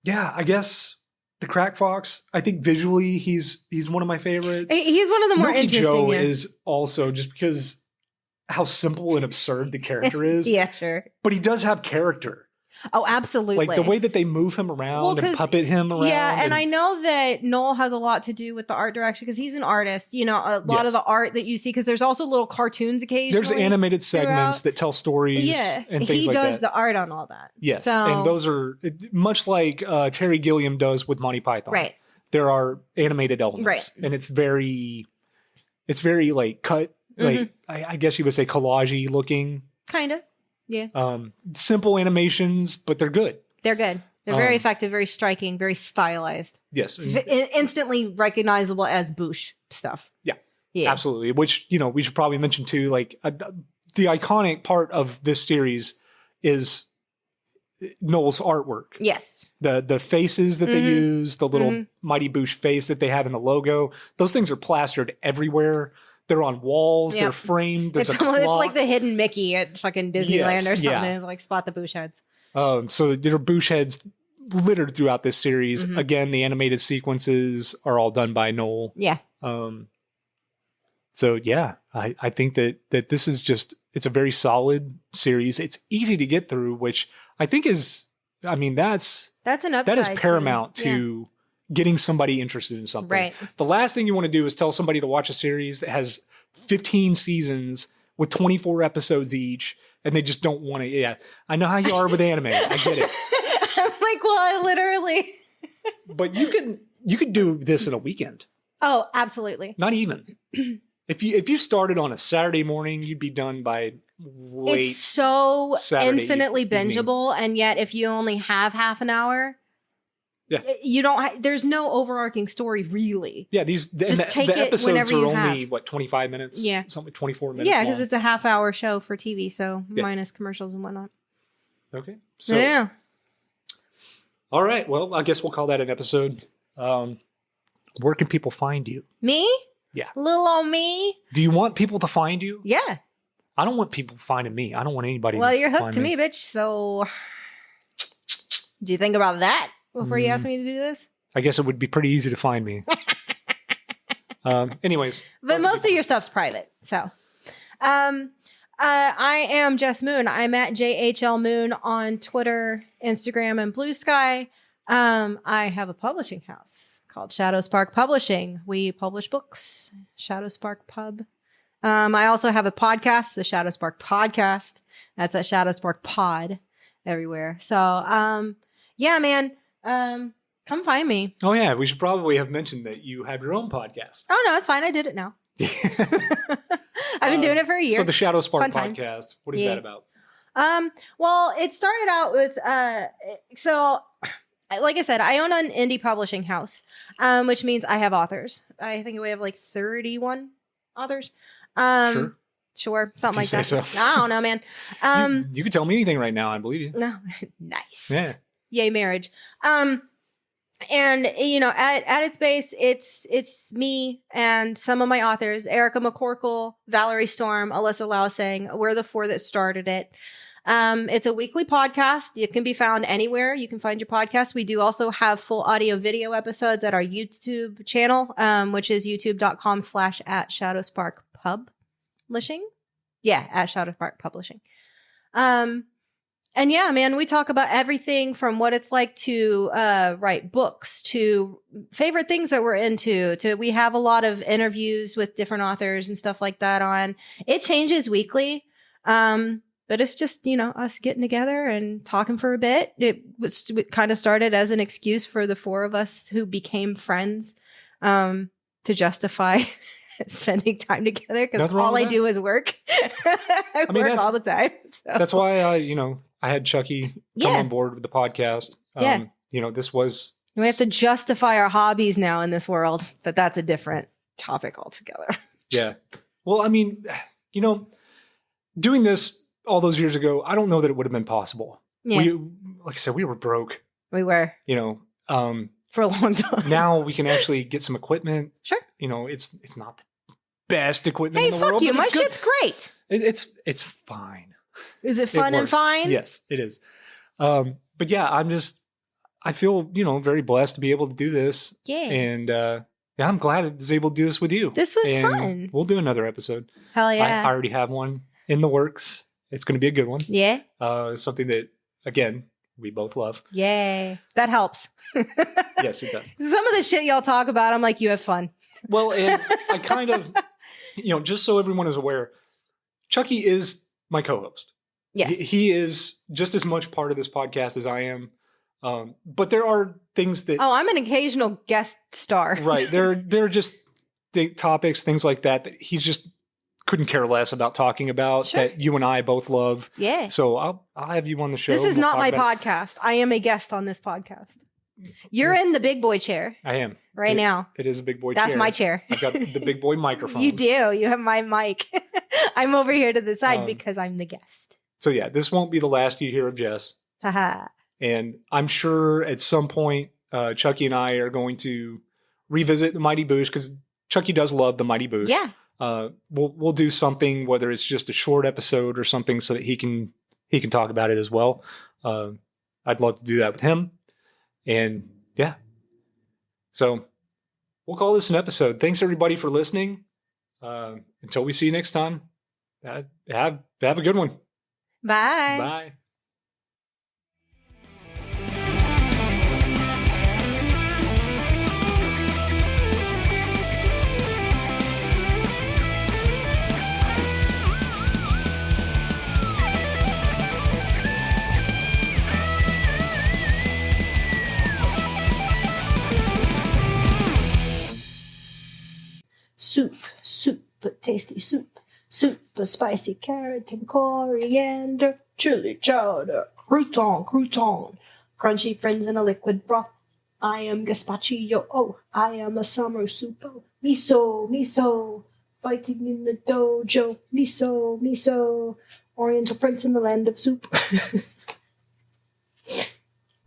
yeah, I guess the Crack Fox. I think visually he's one of my favorites. He's one of the more Milky interesting. Joe is also just because how simple and absurd the character is. Yeah, sure. But he does have character. Oh, absolutely. Like the way that they move him around and puppet him around. Yeah, and I know that Noel has a lot to do with the art direction because he's an artist. You know, a lot of the art that you see, because there's also little cartoons occasionally. There's animated segments that tell stories and things like that. He does the art on all that. Yes, so, and those are much like Terry Gilliam does with Monty Python. Right. There are animated elements. Right. And it's very like cut, like I guess you would say collage-y looking. Kind of. Yeah. Simple animations, but they're good. They're good. They're very effective, very striking, very stylized. Yes. Instantly recognizable as Boosh stuff. Yeah. Absolutely. Which, we should probably mention too, like the iconic part of this series is Noel's artwork. Yes. The faces that they use, the little Mighty Boosh face that they have in the logo, those things are plastered everywhere. They're on walls. They're framed. There's it's a clock. It's like the hidden Mickey at fucking Disneyland or something. Yeah. It's like spot the Boosh heads. So there are Boosh heads littered throughout this series. Again, the animated sequences are all done by Noel. Yeah. So yeah, I think that this is just, it's a very solid series. It's easy to get through, which I think is, I mean, that's an upside. That is paramount to getting somebody interested in something. Right. The last thing you want to do is tell somebody to watch a series that has 15 seasons with 24 episodes each, and they just don't want to. Yeah, I know how you are with anime. I get it. I'm like, well, I literally. But you could do this in a weekend. Oh, absolutely. Not even. If you started on a Saturday morning, you'd be done by late. It's so Saturday infinitely evening. bingeable, and yet if you only have half an hour. Yeah. You don't. There's no overarching story, really. Yeah, take the it episodes whenever you are only have. 25 minutes. Yeah, something 24 minutes. Yeah, long. because it's a half-hour show for TV, so minus commercials and whatnot. Okay. So yeah. All right. Well, I guess we'll call that an episode. Where can people find you? Me? Yeah. Little old me. Do you want people to find you? Yeah. I don't want people finding me. I don't want anybody. Well, you're hooked find to me, bitch. So, do you think about that before you ask me to do this? I guess it would be pretty easy to find me. Anyways. But most of your stuff's private. So, I am Jess Moon. I'm at JHL Moon on Twitter, Instagram, and Blue Sky. I have a publishing house called Shadow Spark Publishing. We publish books. Shadow Spark Pub. I also have a podcast, the Shadow Spark Podcast. That's at Shadow Spark Pod everywhere. So, yeah, man. Come find me. Oh, yeah. We should probably have mentioned that you have your own podcast. Oh, no, it's fine. I did it now. I've been doing it for a year. So the Shadow Spark Fun Podcast, times. what is that about? Well, it started out with, so like I said, I own an indie publishing house, which means I have authors. I think we have like 31 authors. Sure. Sure, something If like you that. say so. I don't know, man. You can tell me anything right now. I believe you. No, nice. Yeah. Yay, marriage. And you know, at its base, it's me and some of my authors: Erica McCorkle, Valerie Storm, Alyssa Lausang. We're the four that started it. It's a weekly podcast. It can be found anywhere you can find your podcast. We do also have full audio video episodes at our YouTube channel, which is youtube.com/@ShadowSparkPublishing. Yeah, at Shadowspark Publishing. And yeah, man, we talk about everything from what it's like to write books to favorite things that we're into to we have a lot of interviews with different authors and stuff like that on. It changes weekly. But it's just, you know, us getting together and talking for a bit. It kind of started as an excuse for the four of us who became friends to justify spending time together because all I do is work. I work all the time. So. That's why, I had Chucky come on board with the podcast. This was... We have to justify our hobbies now in this world, but that's a different topic altogether. Yeah. Well, I mean, doing this all those years ago, I don't know that it would have been possible. Yeah. Like I said, we were broke. We were. For a long time. Now we can actually get some equipment. Sure. It's not the best equipment in the world. Hey, fuck you. My shit's great. It's fine. Is it fun and fine? Yes, it is. But yeah, I feel, very blessed to be able to do this. Yeah. And I'm glad I was able to do this with you. This was fun. We'll do another episode. Hell yeah. I already have one in the works. It's going to be a good one. Yeah. Something that, again, we both love. Yay. That helps. Yes, it does. Some of the shit y'all talk about, I'm like, you have fun. Well, and I kind of, just so everyone is aware, Chucky is my co-host. Yes. He is just as much part of this podcast as I am. But there are things that... Oh, I'm an occasional guest star. Right. There are just topics, things like that he just couldn't care less about talking about, that you and I both love. Yeah. So I'll have you on the show. This is not my podcast. I am a guest on this podcast. You're in the big boy chair. I am. Right now. It is a big boy chair. That's my chair. I've got the big boy microphone. You do. You have my mic. I'm over here to the side because I'm the guest. So yeah, this won't be the last you hear of Jess. Haha. And I'm sure at some point, Chucky and I are going to revisit the Mighty Boosh because Chucky does love the Mighty Boosh. Yeah. We'll do something, whether it's just a short episode or something, so that he can talk about it as well. I'd love to do that with him. And yeah, so we'll call this an episode. Thanks everybody for listening. Until we see you next time, have a good one. Bye. Bye. Soup, but tasty soup. Soup, but spicy carrot and coriander. Chili chowder, crouton. Crunchy friends in a liquid broth. I am gazpacho, oh, I am a summer soup, oh. Miso, fighting in the dojo. Miso, oriental prince in the land of soup.